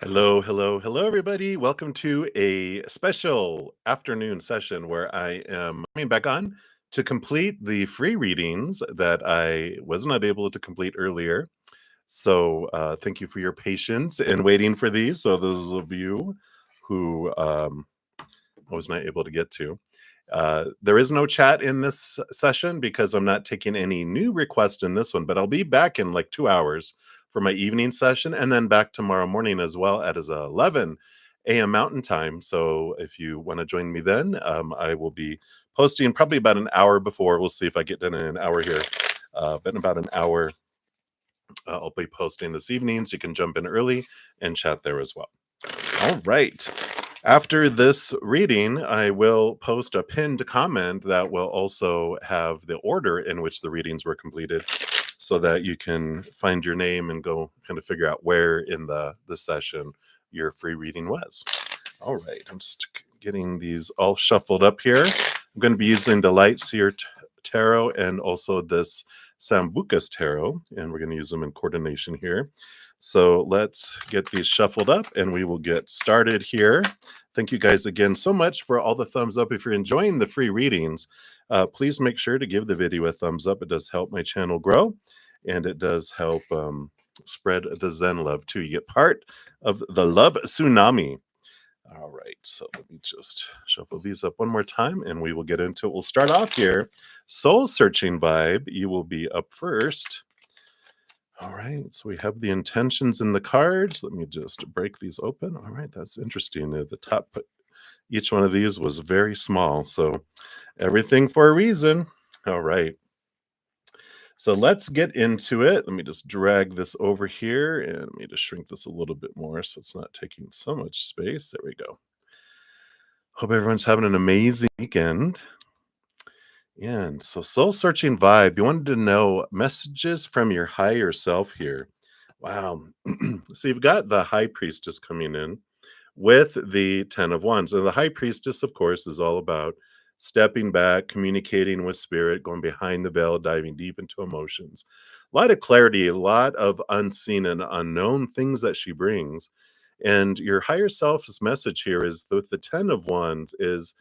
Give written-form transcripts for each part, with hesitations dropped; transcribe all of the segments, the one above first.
Hello, hello, hello, everybody. Welcome to a special afternoon session where I am coming back on to complete the free readings that I was not able to complete earlier. So, thank you for your patience in waiting for these. So, those of you who I was not able to get to, there is no chat in this session because I'm not taking any new requests in this one, but I'll be back in like 2 hours for my evening session and then back tomorrow morning as well at 11 a.m. Mountain Time. So if you want to join me then, I will be posting probably about an hour before. We'll see if I get done in an hour here. But in about an hour, I'll be posting this evening, so you can jump in early and chat there as well. All right. After this reading, I will post a pinned comment that will also have the order in which the readings were completed so that you can find your name and go kind of figure out where in the session your free reading was. All right. I'm just getting these all shuffled up here. I'm going to be using the Light Seer Tarot and also this Sambucus Tarot, and we're going to use them in coordination here. So let's get these shuffled up and we will get started here. Thank you guys again so much for all the thumbs up. If you're enjoying the free readings, please make sure to give the video a thumbs up. It does help my channel grow and it does help spread the Zen love too. You get part of the love tsunami. All right, so let me just shuffle these up one more time and we will get into it. We'll start off here. Soul searching vibe, you will be up first. All right, so we have the intentions in the cards. Let me just break these open. All right, that's interesting. The top, each one of these was very small, so everything for a reason. All right, so let's get into it. Let me just drag this over here and let me just shrink this a little bit more so it's not taking so much space. There we go. Hope everyone's having an amazing weekend. And so soul searching vibe, you wanted to know messages from your higher self here. Wow. So you've got the high priestess coming in with the 10 of wands. And the high priestess, of course, is all about stepping back, communicating with spirit, going behind the veil, diving deep into emotions. A lot of clarity, a lot of unseen and unknown things that she brings. And your higher self's message here is with the 10 of wands is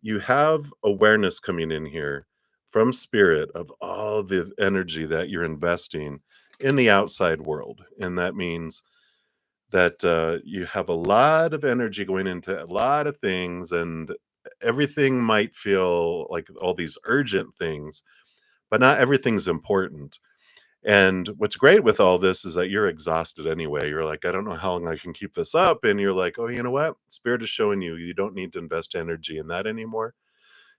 you have awareness coming in here from spirit of all the energy that you're investing in the outside world. And that means that you have a lot of energy going into a lot of things, and everything might feel like all these urgent things, but not everything's important. And what's great with all this is that you're exhausted anyway. You're like, I don't know how long I can keep this up. And you're like, oh, you know what? Spirit is showing you you don't need to invest energy in that anymore.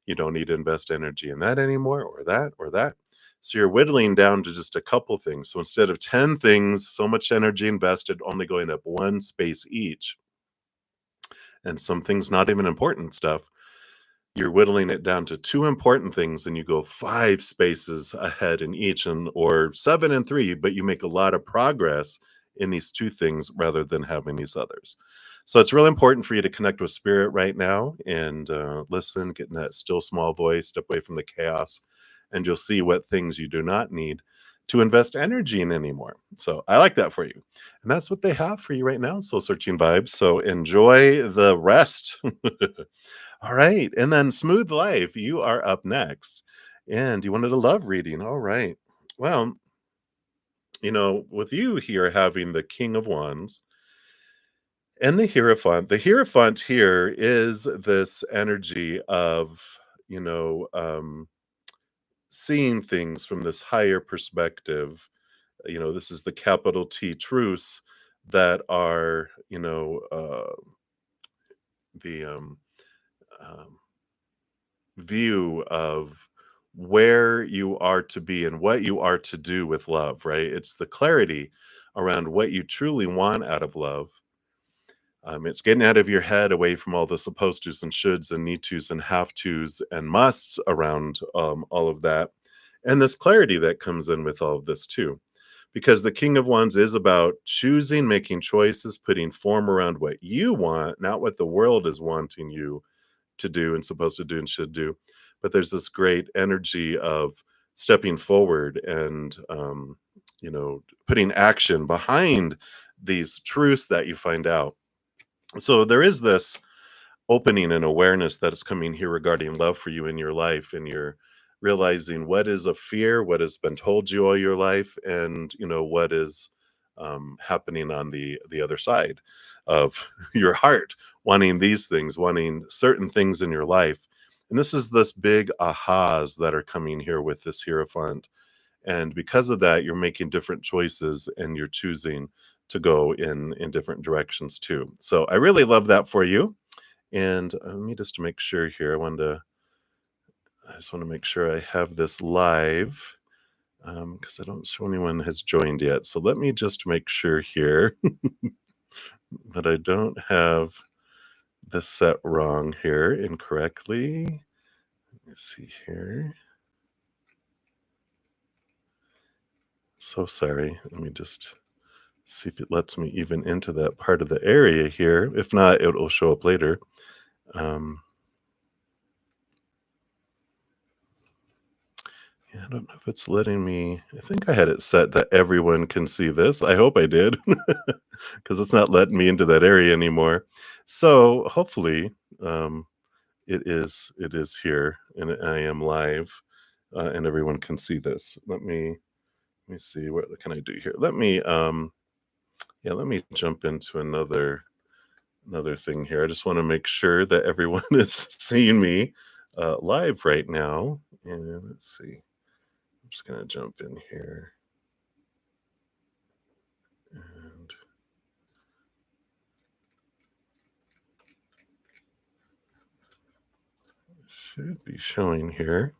You don't need to invest energy in that anymore, or that, or that. So you're whittling down to just a couple things. So instead of 10 things, so much energy invested, only going up one space each, and some things not even important stuff, you're whittling it down to two important things and you go 5 spaces ahead in each, and or 7 and 3, but you make a lot of progress in these two things rather than having these others. So it's really important for you to connect with spirit right now and listen, get in that still small voice, step away from the chaos, and you'll see what things you do not need to invest energy in anymore. So I like that for you. And that's what they have for you right now, Soul Searching Vibes. So enjoy the rest. All right. And then Smooth Life, you are up next. And you wanted a love reading. All right. Well, with you here having the King of Wands and the Hierophant here is this energy of, you know, um, seeing things from this higher perspective. This is the capital T truths that are, the um, view of where you are to be and what you are to do with love, right? It's the clarity around what you truly want out of love. It's getting out of your head, away from all the supposed tos and shoulds and need tos and have tos and musts around all of that. And this clarity that comes in with all of this too. Because the King of Wands is about choosing, making choices, putting form around what you want, not what the world is wanting you to do and supposed to do and should do. But there's this great energy of stepping forward and putting action behind these truths that you find out. So there is this opening and awareness that is coming here regarding love for you in your life, and you're realizing what is a fear, what has been told you all your life, and what is happening on the other side of your heart, wanting these things, wanting certain things in your life. And this big ahas that are coming here with this hierophant, and because of that you're making different choices and you're choosing to go in different directions too. So I really love that for you. And let me just make sure here. I just want to make sure I have this live because I don't show anyone has joined yet. So let me just make sure here that I don't have this set wrong here incorrectly. Let me see here. So sorry. Let me just see if it lets me even into that part of the area here. If not, it will show up later. Um, Yeah, I don't know if it's letting me. I think I had it set that everyone can see this. I hope I did, because it's not letting me into that area anymore. So hopefully, um, it is here, and I am live, and everyone can see this. Let me see, what can I do here. Let me jump into another thing here. I just want to make sure that everyone is seeing me live right now. And let's see. I'm just gonna jump in here and should be showing here.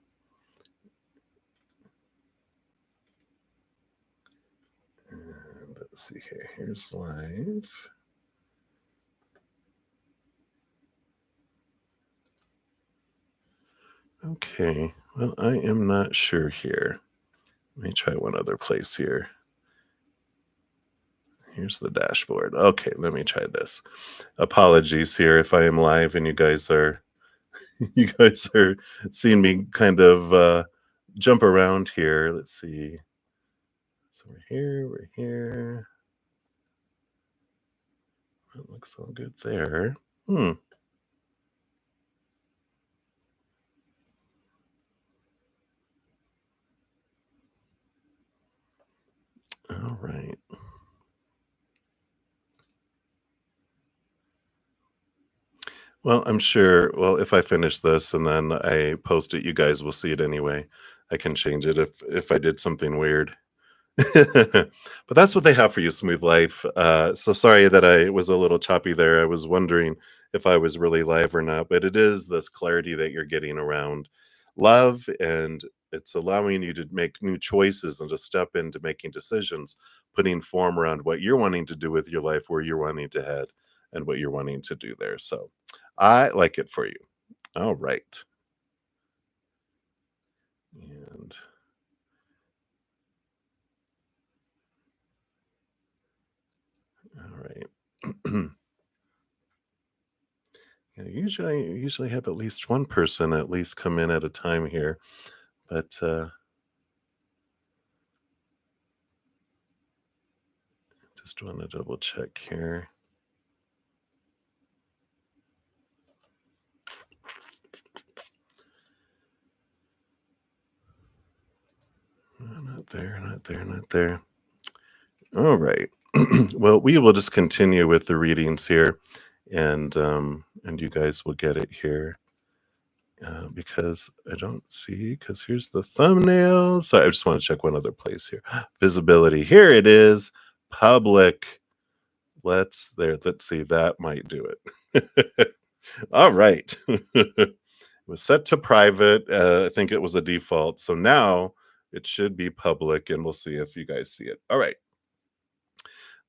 And let's see here. Here's live. Okay. Well, I am not sure here. Let me try one other place here. Here's the dashboard. Okay, let me try this. Apologies here if I am live and you guys are you guys are seeing me kind of jump around here. Let's see. So we're here. That looks all good there. Hmm. All right. Well, I'm sure. Well, if I finish this and then I post it, you guys will see it anyway. I can change it if I did something weird. But that's what they have for you, Smooth Life. So sorry that I was a little choppy there. I was wondering if I was really live or not, but it is this clarity that you're getting around love, and it's allowing you to make new choices and to step into making decisions, putting form around what you're wanting to do with your life, where you're wanting to head, and what you're wanting to do there. So I like it for you. All right. And all right. Yeah, usually have at least one person at least come in at a time here, but just want to double check here. Not there, not there, not there. All right. Well, we will just continue with the readings here, and you guys will get it here. Because I don't see, because here's the thumbnail. So I just want to check one other place here. Visibility. Here it is. Public. Let's see. That might do it. All right. It was set to private. I think it was a default. So now it should be public, and we'll see if you guys see it. All right.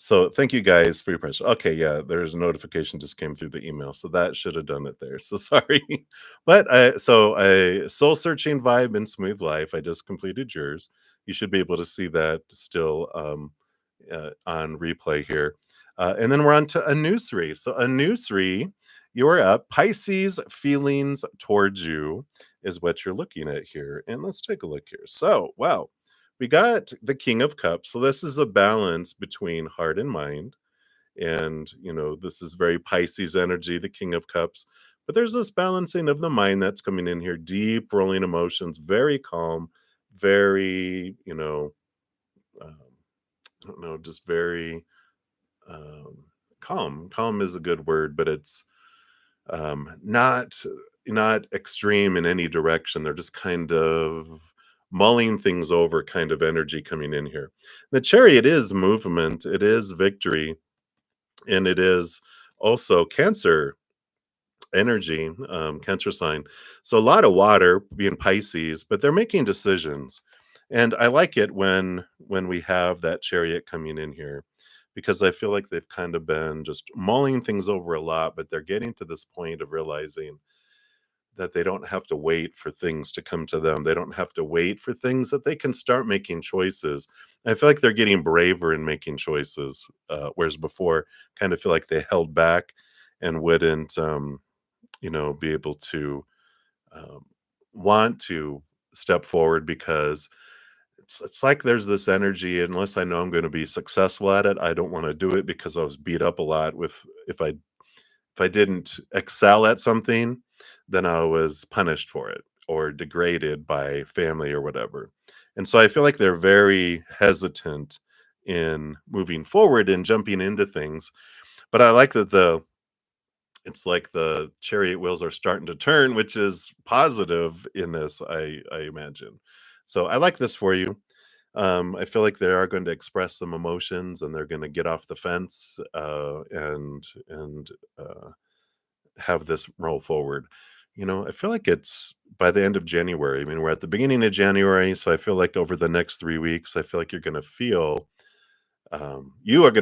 So thank you guys for your pressure. Okay, yeah, there's a notification just came through the email, so that should have done it there. So sorry, but so a soul searching vibe and smooth life. I just completed yours. You should be able to see that still on replay here, and then we're on to a new three. So a new three, you are up. Pisces feelings towards you is what you're looking at here, and let's take a look here. So wow. we got the King of Cups. So this is a balance between heart and mind. And, this is very Pisces energy, the King of Cups. But there's this balancing of the mind that's coming in here, deep rolling emotions, very calm, very, um, I don't know, just very um, calm. Calm is a good word, but it's not extreme in any direction. They're just kind of mulling things over kind of energy coming in here. The Chariot is movement, it is victory, and it is also Cancer energy, Cancer sign. So a lot of water being Pisces, but they're making decisions. And I like it when we have that Chariot coming in here because I feel like they've kind of been just mulling things over a lot, but they're getting to this point of realizing that they don't have to wait for things to come to them. They don't have to wait for things, that they can start making choices. I feel like they're getting braver in making choices, whereas before, kind of feel like they held back and wouldn't, be able to um, want to step forward because it's like there's this energy. Unless I know I'm going to be successful at it, I don't want to do it because I was beat up a lot with if I didn't excel at something, then I was punished for it or degraded by family or whatever. And so I feel like they're very hesitant in moving forward and jumping into things. But I like that it's like the chariot wheels are starting to turn, which is positive in this, I imagine. So I like this for you. I feel like they are going to express some emotions and they're going to get off the fence and have this roll forward. I feel like it's by the end of January. I mean, we're at the beginning of January, so I feel like over the next 3 weeks, I feel like you are going to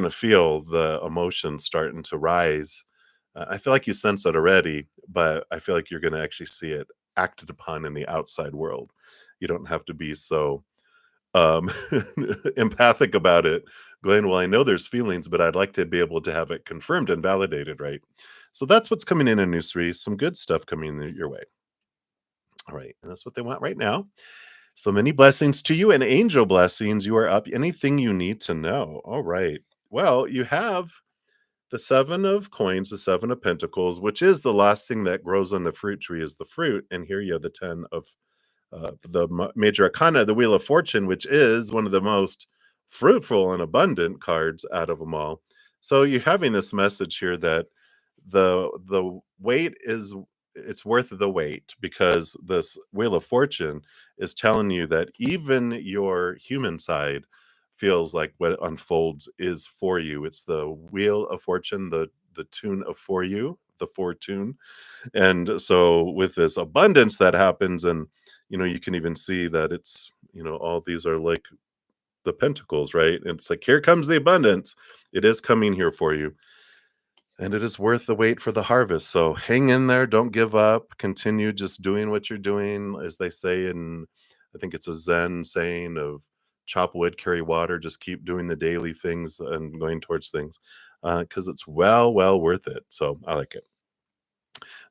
feel the emotions starting to rise. I feel like you sense it already, but I feel like you're going to actually see it acted upon in the outside world. You don't have to be so um, empathic about it, going, well, I know there's feelings, but I'd like to be able to have it confirmed and validated, right? So that's what's coming in News 3. Some good stuff coming your way. All right. And that's what they want right now. So many blessings to you and angel blessings. You are up. Anything you need to know. All right. Well, you have the 7 of coins, the 7 of pentacles, which is the last thing that grows on the fruit tree is the fruit. And here you have the 10 of major arcana, the Wheel of Fortune, which is one of the most fruitful and abundant cards out of them all. So you're having this message here that the wait is it's worth the wait because this Wheel of Fortune is telling you that even your human side feels like what unfolds is for you. It's the Wheel of Fortune, the tune of for you, the fortune. And so with this abundance that happens, and you can even see that it's all these are like the pentacles, right? And it's like, here comes the abundance. It is coming here for you, and it is worth the wait for the harvest. So hang in there, don't give up, continue just doing what you're doing, as they say in, I think it's a Zen saying of chop wood, carry water, just keep doing the daily things and going towards things, because it's well worth it. So I like it.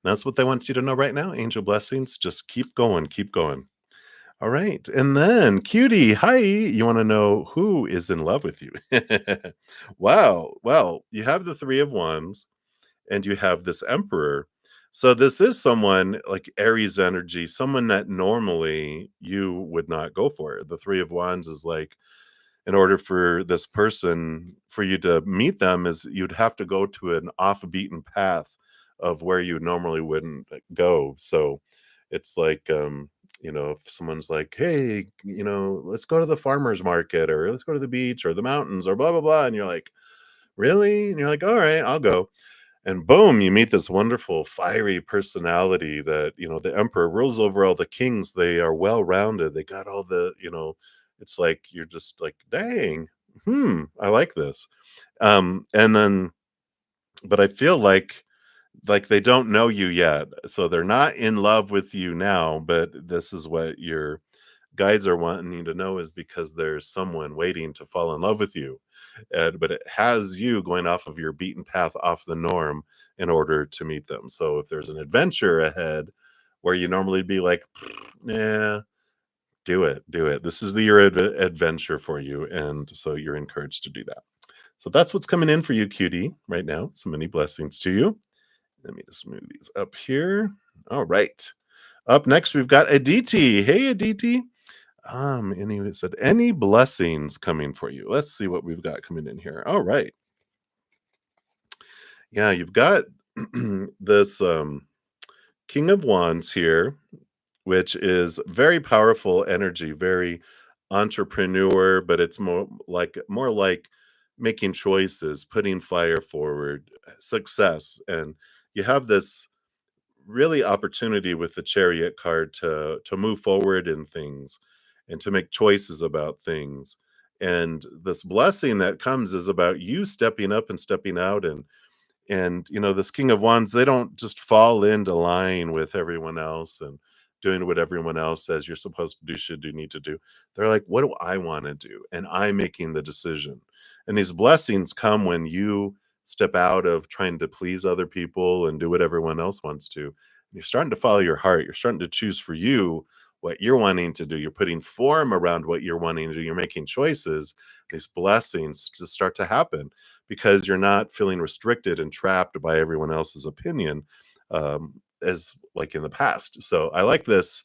That's what they want you to know right now. Angel blessings. Just keep going, keep going. All right. And then, cutie, hi. You want to know who is in love with you? Wow. Well, you have the 3 of Wands and you have this Emperor. So, this is someone like Aries energy, someone that normally you would not go for. The 3 of Wands is like, in order for this person for you to meet them is you'd have to go to an off beaten path of where you normally wouldn't go. So it's like if someone's like, hey, let's go to the farmers market or let's go to the beach or the mountains or blah blah blah, and you're like, really? And you're like, all right, I'll go. And boom, you meet this wonderful fiery personality that the emperor rules over all the kings. They are well rounded, they got all it's like you're just like, dang, I like this. And then but I feel like they don't know you yet, so they're not in love with you now, but this is what your guides are wanting you to know, is because there's someone waiting to fall in love with you. But it has you going off of your beaten path, off the norm, in order to meet them. So if there's an adventure ahead where you normally be like, yeah, Do it, do it. This is the your adventure for you, and so you're encouraged to do that. So that's what's coming in for you, cutie, right now. So many blessings to you. Let me just move these up here. All right. Up next, we've got Aditi. Hey, Aditi. And he said, any blessings coming for you? Let's see what we've got coming in here. All right. Yeah, you've got this King of Wands here, which is very powerful energy, very entrepreneur, but it's more like making choices, putting fire forward, success. And you have this really opportunity with the chariot card to move forward in things and to make choices about things. And this blessing that comes is about you stepping up and stepping out, and this King of Wands, they don't just fall into line with everyone else and doing what everyone else says you're supposed to do, should do, need to do. They're like, what do I want to do? And I'm making the decision. And these blessings come when you step out of trying to please other people and do what everyone else wants to. You're starting to follow your heart. You're starting to choose for you what you're wanting to do. You're putting form around what you're wanting to do. You're making choices. These blessings just start to happen because you're not feeling restricted and trapped by everyone else's opinion, as like in the past. So I like this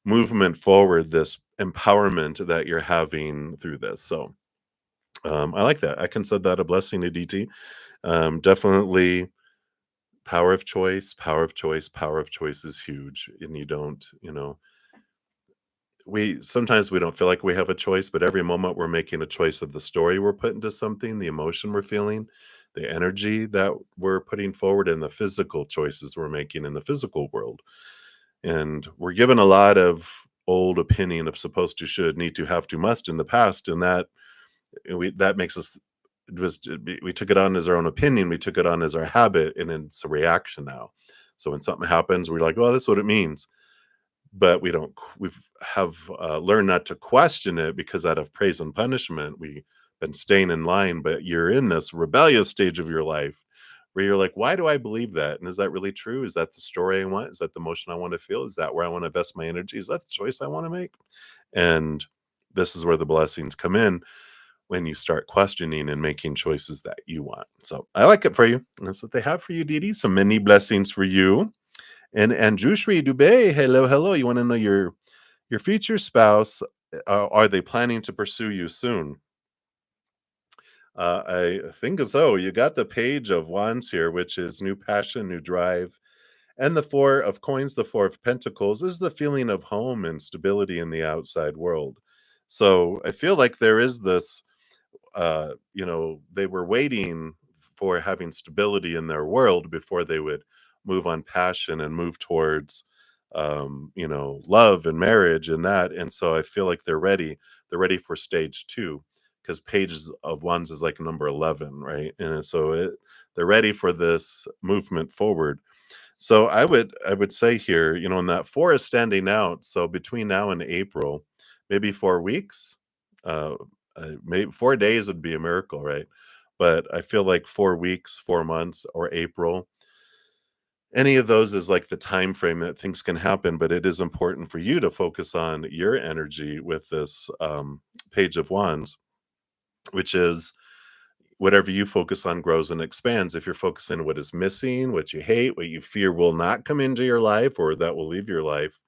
movement forward, this empowerment that you're having through this. So I like that. I consider that a blessing to DT. Definitely power of choice, power of choice, power of choice is huge. And you don't, we sometimes we don't feel like we have a choice, but every moment we're making a choice of the story we're putting to something, the emotion we're feeling, the energy that we're putting forward, and the physical choices we're making in the physical world. And we're given a lot of old opinion of supposed to, should, need to, have to, must in the past, and that makes us we took it on as our own opinion, we took it on as our habit, and it's a reaction now. So when something happens, we're like, "Oh, that's what it means." But we don't we've have learned not to question it, because out of praise and punishment we've been staying in line. But you're in this rebellious stage of your life where you're like, why do I believe that, and is that really true? Is that the story I want? Is that the emotion I want to feel? Is that where I want to invest my energy? Is that the choice I want to make? And this is where the blessings come in, when you start questioning and making choices that you want. So I like it for you, and that's what they have for you, Didi. So many blessings for you. And Anjushri Dubey, hello, hello. You want to know your future spouse? Are they planning to pursue you soon? I think so. You got the Page of Wands here, which is new passion, new drive, and the Four of Coins, the Four of Pentacles, is the feeling of home and stability in the outside world. So I feel like there is this they were waiting for having stability in their world before they would move on passion and move towards, love and marriage and that. And so I feel like they're ready. They're ready for stage two, because Pages of Wands is like number 11, right? And so they're ready for this movement forward. So I would say here, in that four is standing out. So between now and April, maybe 4 weeks, uh, maybe 4 days would be a miracle, right? But I feel like 4 weeks, 4 months, or April, any of those is like the time frame that things can happen. But it is important for you to focus on your energy with this Page of Wands, which is whatever you focus on grows and expands. If you're focusing on what is missing, what you hate, what you fear will not come into your life or that will leave your life,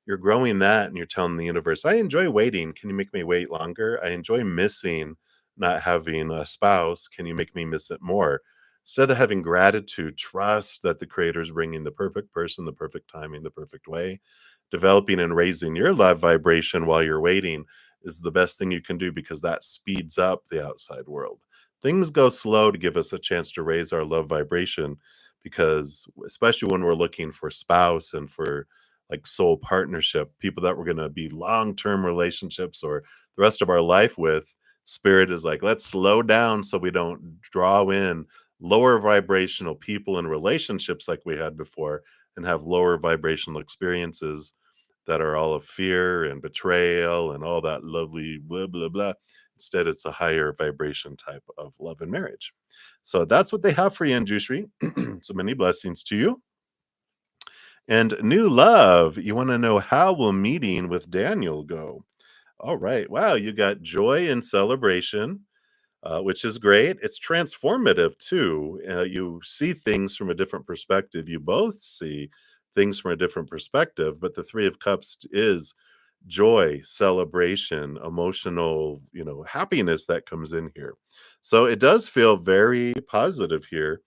you're growing that, and you're telling the universe, I enjoy waiting. Can you make me wait longer? I enjoy missing not having a spouse. Can you make me miss it more? Instead of having gratitude, trust that the creator is bringing the perfect person, the perfect timing, the perfect way. Developing and raising your love vibration while you're waiting is the best thing you can do, because that speeds up the outside world. Things go slow to give us a chance to raise our love vibration, because especially when we're looking for spouse and for like soul partnership, people that we're going to be long-term relationships or the rest of our life with, spirit is like, let's slow down so we don't draw in lower vibrational people and relationships like we had before, and have lower vibrational experiences that are all of fear and betrayal and all that lovely blah blah blah. Instead, it's a higher vibration type of love and marriage. So that's what they have for you, Anjushri. So many blessings to you. And new love, you want to know how will meeting with Daniel go? All right. Wow, you got joy and celebration, which is great. It's transformative too. You see things from a different perspective. You both see things from a different perspective, but the Three of Cups is joy, celebration, emotional, happiness that comes in here. So it does feel very positive here.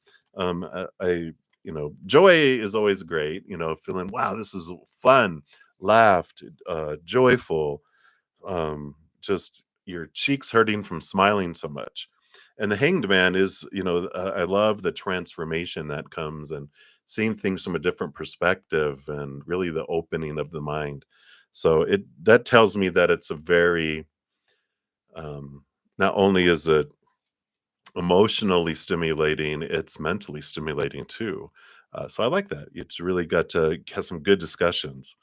Joy is always great, feeling, wow, this is fun, laughed, joyful, just your cheeks hurting from smiling so much. And the Hanged Man is, I love the transformation that comes and seeing things from a different perspective and really the opening of the mind. So it that tells me that it's a very not only is it emotionally stimulating, it's mentally stimulating too. So I like that. It's really got to have some good discussions.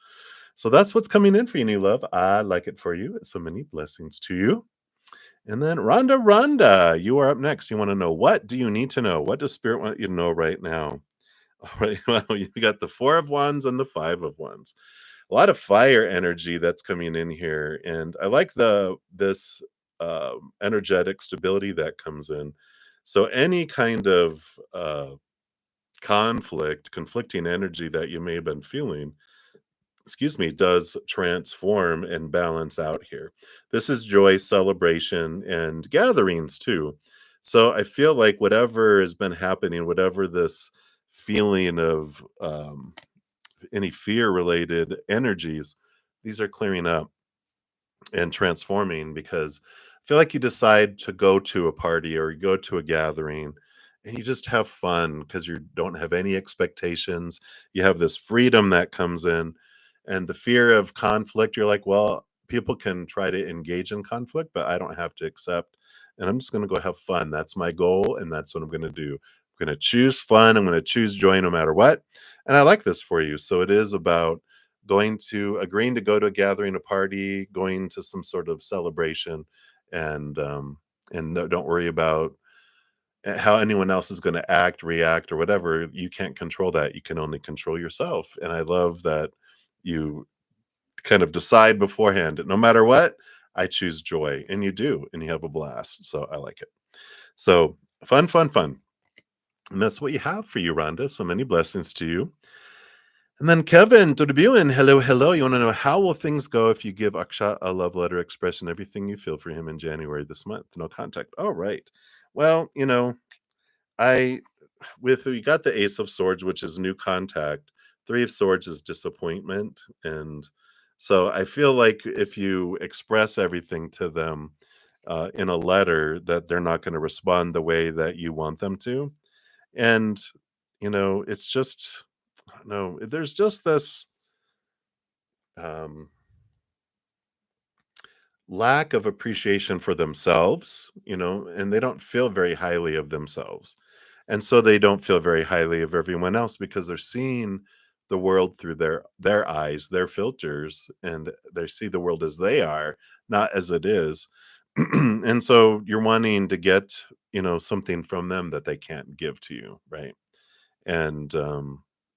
So that's what's coming in for you, new love. I like it for you. So many blessings to you. And then Rhonda, you are up next. You want to know, what do you need to know? What does Spirit want you to know right now? All right. Well, you got the Four of Wands and the Five of Wands. A lot of fire energy that's coming in here, and I like this energetic stability that comes in. So any kind of conflicting energy that you may have been feeling, excuse me, does transform and balance out here. This is joy, celebration, and gatherings too. So I feel like whatever has been happening, whatever this feeling of any fear related energies, these are clearing up and transforming because I feel like you decide to go to a party or you go to a gathering and you just have fun because you don't have any expectations. You have this freedom that comes in, and the fear of conflict, you're like, well, people can try to engage in conflict, but I don't have to accept. And I'm just going to go have fun. That's my goal. And that's what I'm going to do. I'm going to choose fun. I'm going to choose joy no matter what. And I like this for you. So it is about agreeing to go to a gathering, a party, going to some sort of celebration, and no, don't worry about how anyone else is going to act, react, or whatever. You can't control that. You can only control yourself. And I love that you kind of decide beforehand, no matter what, I choose joy, and you do, and you have a blast. So I like it. So fun, fun, fun. And that's what you have for you, Rhonda. So many blessings to you. And then Kevin to the hello, hello. You want to know, how will things go if you give Akshat a love letter expressing everything you feel for him in January this month? No contact. All right. Well, I with you got the Ace of Swords, which is new contact. Three of Swords is disappointment, and so I feel like if you express everything to them in a letter, that they're not going to respond the way that you want them to, and it's just no. There's just this um, lack of appreciation for themselves, and they don't feel very highly of themselves. And so they don't feel very highly of everyone else because they're seeing the world through their eyes, their filters, and they see the world as they are, not as it is. And so you're wanting to get, something from them that they can't give to you, right? And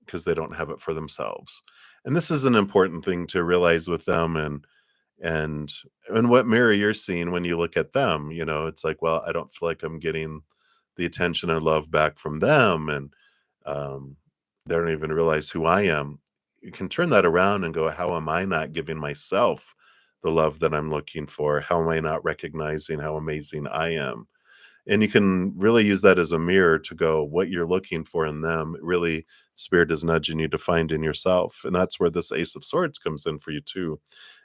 because they don't have it for themselves. And this is an important thing to realize with them, and what mirror you're seeing when you look at them. It's like, well, I don't feel like I'm getting the attention and love back from them, and um, they don't even realize who I am. You can turn that around and go, how am I not giving myself the love that I'm looking for? How am I not recognizing how amazing I am? And you can really use that as a mirror to go, what you're looking for in them, really, Spirit is nudging you to find in yourself. And that's where this Ace of Swords comes in for you too,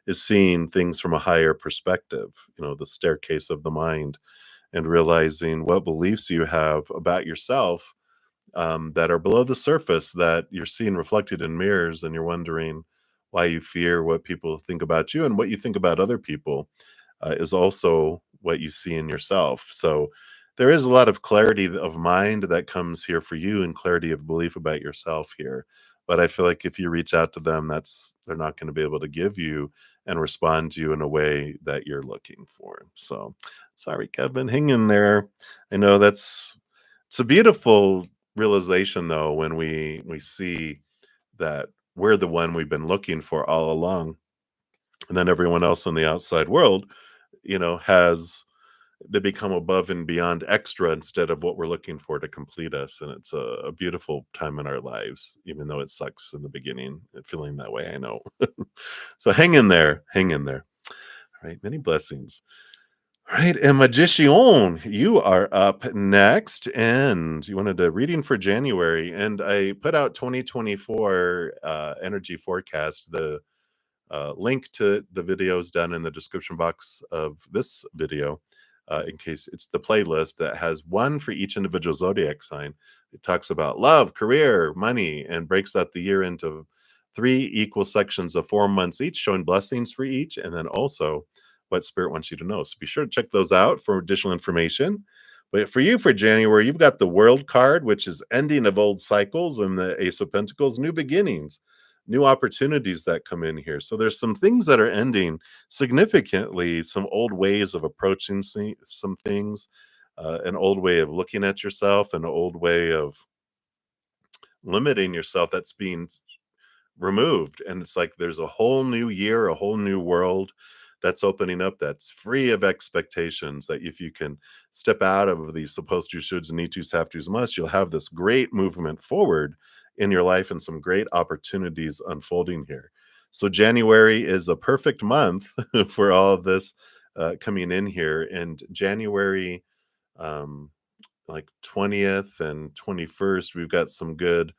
is seeing things from a higher perspective, the staircase of the mind, and realizing what beliefs you have about yourself that are below the surface, that you're seeing reflected in mirrors, and you're wondering why you fear what people think about you, and what you think about other people is also what you see in yourself. So there is a lot of clarity of mind that comes here for you, and clarity of belief about yourself here. But I feel like if you reach out to them, they're not going to be able to give you and respond to you in a way that you're looking for. So sorry, Kevin, hang in there. I know it's a beautiful realization though when we see that we're the one we've been looking for all along. And then everyone else in the outside world, has they become above and beyond extra instead of what we're looking for to complete us. And it's a beautiful time in our lives, even though it sucks in the beginning, feeling that way. I know. So hang in there. Hang in there. All right. Many blessings. All right. And Magician, you are up next. And you wanted a reading for January. And I put out 2024 energy forecast. The link to the videos done in the description box of this video, in case it's the playlist that has one for each individual zodiac sign. It talks about love, career, money, and breaks out the year into 3 equal sections of 4 months each, showing blessings for each, and then also what spirit wants you to know. So be sure to check those out for additional information. But for you, for January, you've got the World card, which is ending of old cycles, and the Ace of Pentacles, new beginnings, new opportunities that come in here. So there's some things that are ending significantly, some old ways of approaching some things, an old way of looking at yourself, an old way of limiting yourself that's being removed. And it's like there's a whole new year, a whole new world that's opening up, that's free of expectations, that if you can step out of these supposed to, shoulds, and need tos, have tos, musts, you'll have this great movement forward in your life and some great opportunities unfolding here. So January is a perfect month for all of this coming in here. And January, um, like 20th and 21st, we've got some good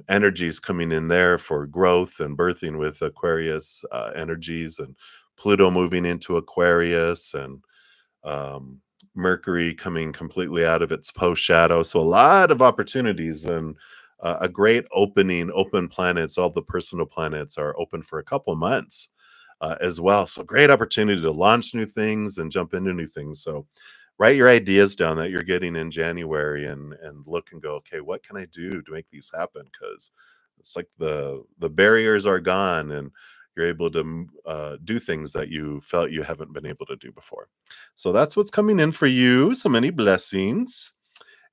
energies coming in there for growth and birthing with Aquarius energies, and Pluto moving into Aquarius, and um, Mercury coming completely out of its post shadow. So a lot of opportunities, and a great opening. Open planets, all the personal planets are open for a couple months as well. So great opportunity to launch new things and jump into new things. So write your ideas down that you're getting in January, and look and go, okay, what can I do to make these happen? Because it's like the barriers are gone, and you're able to do things that you felt you haven't been able to do before. So that's what's coming in for you. So many blessings.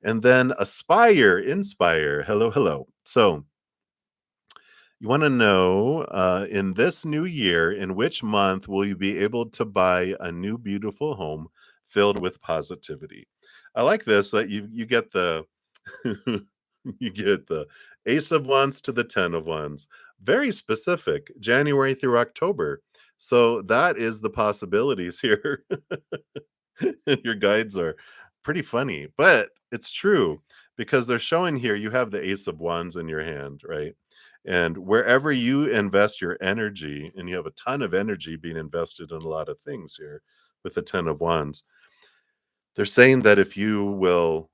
And then aspire, inspire. Hello, hello. So you want to know, in this new year, in which month will you be able to buy a new beautiful home filled with positivity? I like this, that you get the you get the Ace of Wands to the 10 of Wands. Very specific, January through October. So that is the possibilities here. Your guides are pretty funny, but it's true, because they're showing here you have the Ace of Wands in your hand, right? And wherever you invest your energy, and you have a ton of energy being invested in a lot of things here with the 10 of Wands, they're saying that if you will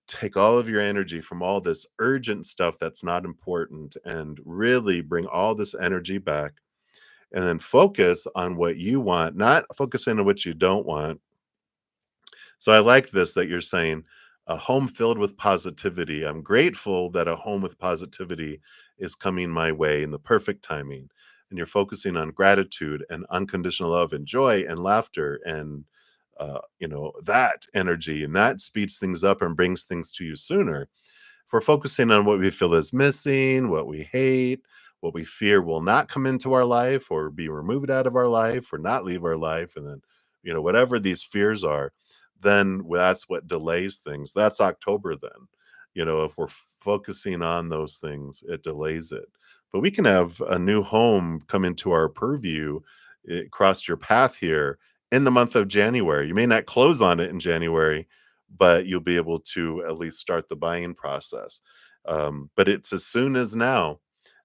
take all of your energy from all this urgent stuff that's not important, and really bring all this energy back, and then focus on what you want, not focusing on what you don't want. So I like this, that you're saying a home filled with positivity. I'm grateful that a home with positivity is coming my way in the perfect timing. And you're focusing on gratitude and unconditional love and joy and laughter, and that energy, and that speeds things up and brings things to you sooner. If we're focusing on what we feel is missing, what we hate, what we fear will not come into our life, or be removed out of our life, or not leave our life, and then, whatever these fears are, then that's what delays things. That's October then. If we're focusing on those things, it delays it. But we can have a new home come into our purview, cross your path here in the month of January. You may not close on it in January, but you'll be able to at least start the buying process. But it's as soon as now,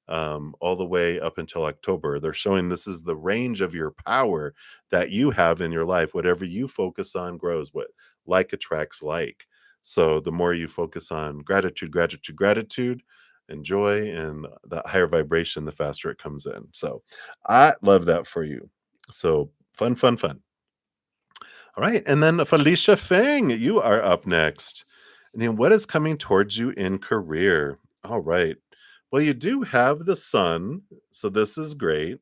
all the way up until October. They're showing this is the range of your power that you have in your life. Whatever you focus on grows. What like attracts like. So the more you focus on gratitude, gratitude, gratitude, and joy, and that higher vibration, the faster it comes in. So I love that for you. So fun, fun, fun. All right. And then Felicia Fang, you are up next. And then what is coming towards you in career? All right. Well, you do have the sun. So this is great.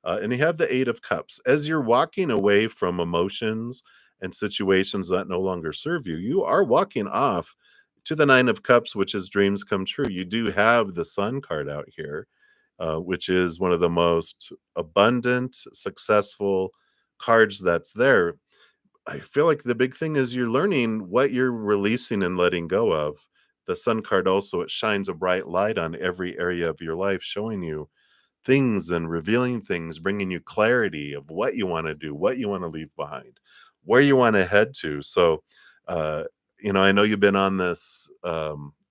And you have the Eight of Cups. As you're walking away from emotions and situations that no longer serve you, you are walking off to the Nine of Cups, which is dreams come true. You do have the sun card out here. which is one of the most abundant, successful cards that's there. I feel like the big thing is you're learning what you're releasing and letting go of. The Sun card also, it shines a bright light on every area of your life, showing you things and revealing things, bringing you clarity of what you want to do, what you want to leave behind, where you want to head to. So, uh, I know you've been on this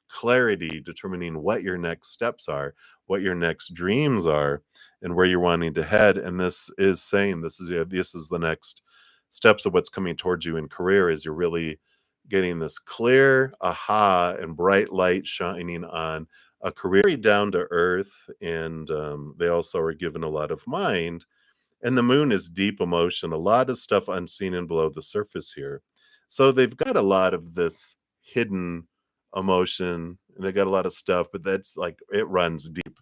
clarity, determining what your next steps are, what your next dreams are, and where you're wanting to head. And this is saying this is the next steps of what's coming towards you in career. Is you're really getting this clear aha and bright light shining on a career very down to earth, and they also are given a lot of mind. And the moon is deep emotion, a lot of stuff unseen and below the surface here. So they've got a lot of this hidden emotion. And they got a lot of stuff, but that's like it runs deep.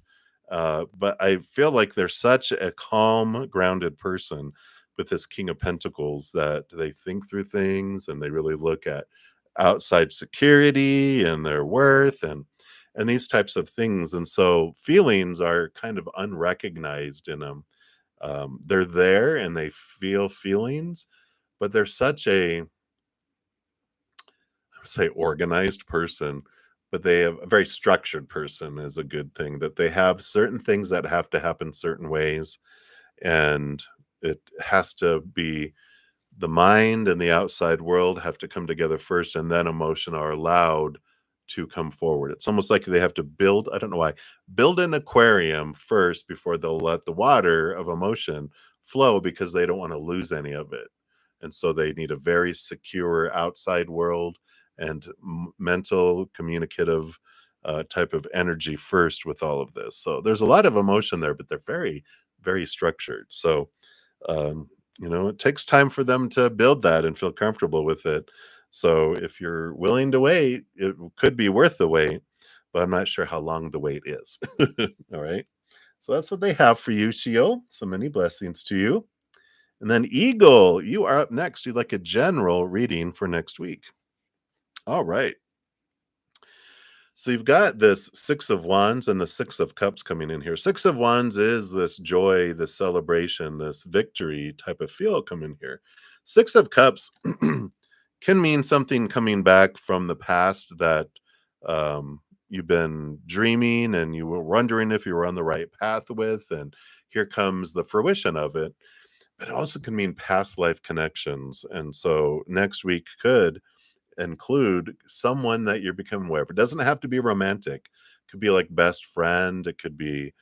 But I feel like they're such a calm, grounded person with this King of Pentacles that they think through things and they really look at outside security and their worth and these types of things. And so feelings are kind of unrecognized in them. They're there and they feel feelings, but they're such I would say organized person, but they have a very structured person is a good thing, that they have certain things that have to happen certain ways. And it has to be the mind and the outside world have to come together first, and then emotion are allowed to come forward. It's almost like they have to build, I don't know why, build an aquarium first before they'll let the water of emotion flow, because they don't want to lose any of it. And so they need a very secure outside world and mental, communicative type of energy first with all of this. So there's a lot of emotion there, but they're very, very structured. So, um, it takes time for them to build that and feel comfortable with it. So if you're willing to wait, it could be worth the wait, but I'm not sure how long the wait is. All right. So that's what they have for you, Sheol. So many blessings to you. And then Eagle, you are up next. You'd like a general reading for next week. All right. So you've got this Six of Wands and the Six of Cups coming in here. Six of Wands is this joy, this celebration, this victory type of feel coming here. Six of Cups can mean something coming back from the past that you've been dreaming and you were wondering if you were on the right path with, and here comes the fruition of it. But it also can mean past life connections. And so next week could include someone that you're becoming aware of. It doesn't have to be romantic. It could be like best friend. It could be,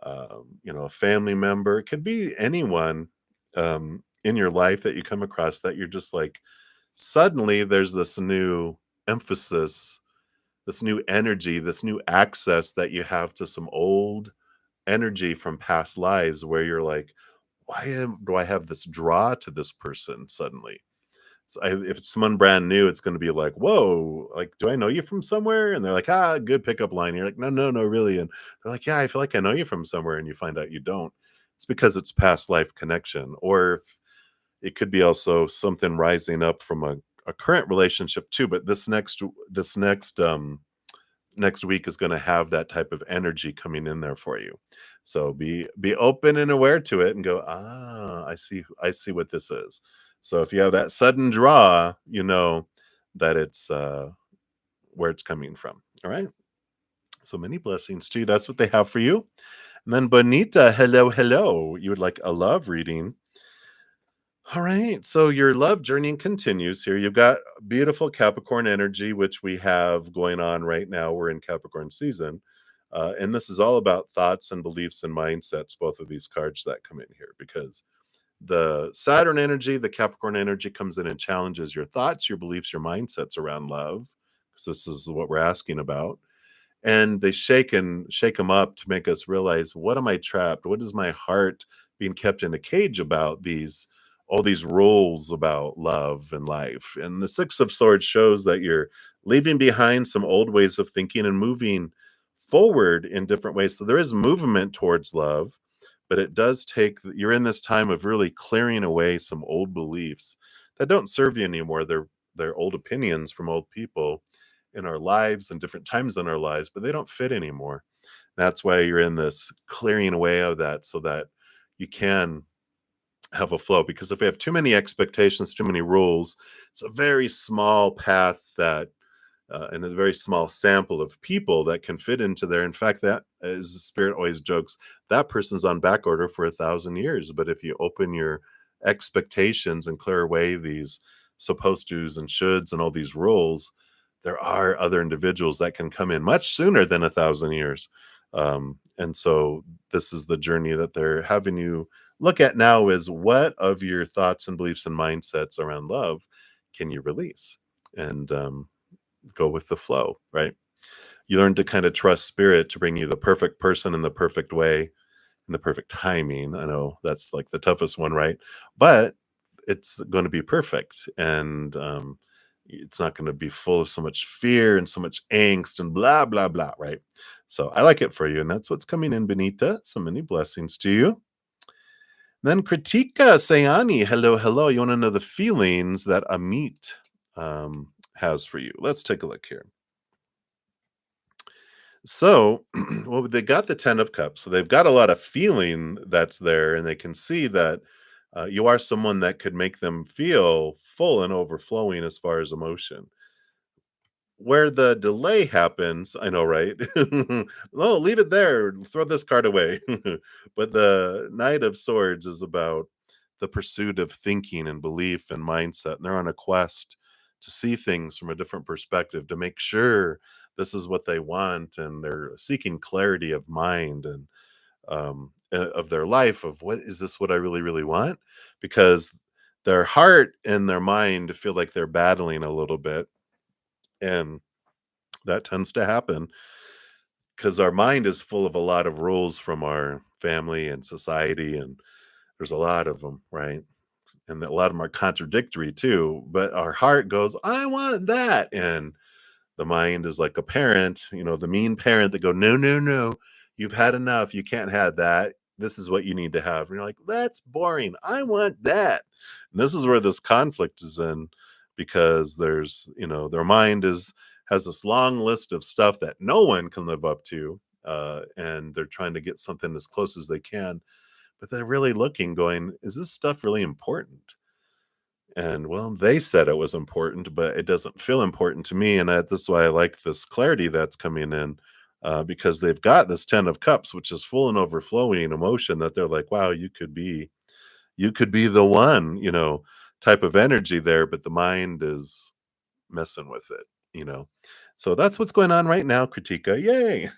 a family member. It could be anyone in your life that you come across that you're just like, suddenly there's this new emphasis, this new energy, this new access that you have to some old energy from past lives where you're like, do I have this draw to this person suddenly? So if it's someone brand new, it's going to be like, whoa, like, do I know you from somewhere? And they're like, good pickup line. You're like, no, no, no, really. And they're like, yeah, I feel like I know you from somewhere. And you find out you don't. It's because it's past life connection. Or if it could be also something rising up from a current relationship too. But this next week is going to have that type of energy coming in there for you. So be open and aware to it and go, I see what this is. So if you have that sudden draw, you know that it's where it's coming from. All right. So many blessings to you. That's what they have for you. And then Bonita, hello, hello. You would like a love reading. All right. So your love journey continues here. You've got beautiful Capricorn energy, which we have going on right now. We're in Capricorn season. And this is all about thoughts and beliefs and mindsets, both of these cards that come in here, because the Saturn energy, the Capricorn energy comes in and challenges your thoughts, your beliefs, your mindsets around love, because this is what we're asking about. And they shake them up to make us realize, what am I trapped? What is my heart being kept in a cage about, these all these rules about love and life? And the Six of Swords shows that you're leaving behind some old ways of thinking and moving forward in different ways. So there is movement towards love, but it does take, you're in this time of really clearing away some old beliefs that don't serve you anymore. They're old opinions from old people in our lives and different times in our lives, but they don't fit anymore. That's why you're in this clearing away of that so that you can have a flow. Because if we have too many expectations, too many rules, it's a very small path that and a very small sample of people that can fit into there. In fact, that as the spirit always jokes, that person's on back order for 1,000 years. But if you open your expectations and clear away these supposed tos and shoulds and all these rules, there are other individuals that can come in much sooner than 1,000 years. And so this is the journey that they're having you look at now is what of your thoughts and beliefs and mindsets around love can you release? And go with the flow, right? You learn to kind of trust spirit to bring you the perfect person in the perfect way, in the perfect timing. I know that's like the toughest one, right? But it's going to be perfect. And it's not going to be full of so much fear and so much angst and blah, blah, blah, right? So I like it for you. And that's what's coming in, Benita. So many blessings to you. Then Kritika Sayani, hello, hello. You want to know the feelings that Amit has for you? Let's take a look here. So, well, they got the 10 of cups, so they've got a lot of feeling that's there, and they can see that you are someone that could make them feel full and overflowing as far as emotion. Where the delay happens, I know, right? No, leave it there. Throw this card away. But the Knight of Swords is about the pursuit of thinking and belief and mindset. And they're on a quest to see things from a different perspective, to make sure this is what they want. And they're seeking clarity of mind and of their life of what is this what I really, really want? Because their heart and their mind feel like they're battling a little bit. And that tends to happen because our mind is full of a lot of rules from our family and society, and there's a lot of them, right? And a lot of them are contradictory too. But our heart goes, "I want that," and the mind is like a parent, the mean parent that go, "No, no, no, you've had enough. You can't have that. This is what you need to have." And you're like, "That's boring. I want that." And this is where this conflict is in because their mind has this long list of stuff that no one can live up to. And they're trying to get something as close as they can, but they're really looking, going, is this stuff really important? And well, they said it was important, but it doesn't feel important to me. And that's why I like this clarity that's coming in, because they've got this 10 of cups, which is full and overflowing emotion that they're like, wow, you could be the one, type of energy there, but the mind is messing with it, you know. So that's what's going on right now, Kritika. Yay.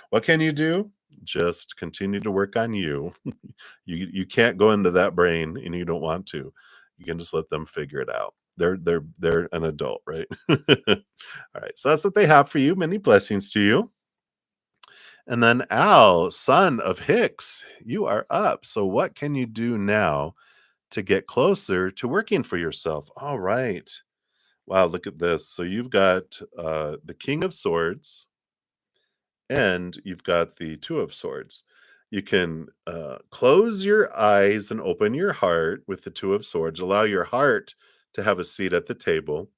What can you do? Just continue to work on you. You can't go into that brain and you don't want to. You can just let them figure it out. They're an adult, right? All right. So that's what they have for you. Many blessings to you. And then Al, son of Hicks, you are up. So what can you do now to get closer to working for yourself? All right. Wow, look at this. So you've got the King of Swords and you've got the Two of Swords. You can close your eyes and open your heart with the Two of Swords. Allow your heart to have a seat at the table.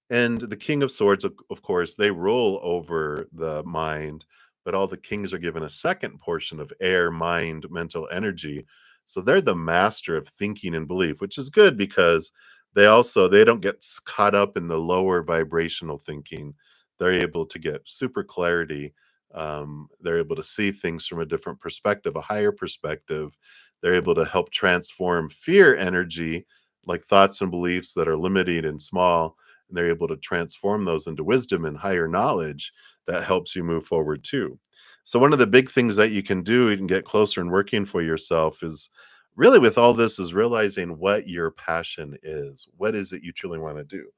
And the King of Swords, of course, they rule over the mind, but all the kings are given a second portion of air, mind, mental energy. So they're the master of thinking and belief, which is good because they don't get caught up in the lower vibrational thinking. They're able to get super clarity. They're able to see things from a different perspective, a higher perspective. They're able to help transform fear energy, like thoughts and beliefs that are limiting and small, and they're able to transform those into wisdom and higher knowledge that helps you move forward too. So one of the big things that you can do and get closer and working for yourself is really with all this is realizing what your passion is. What is it you truly want to do?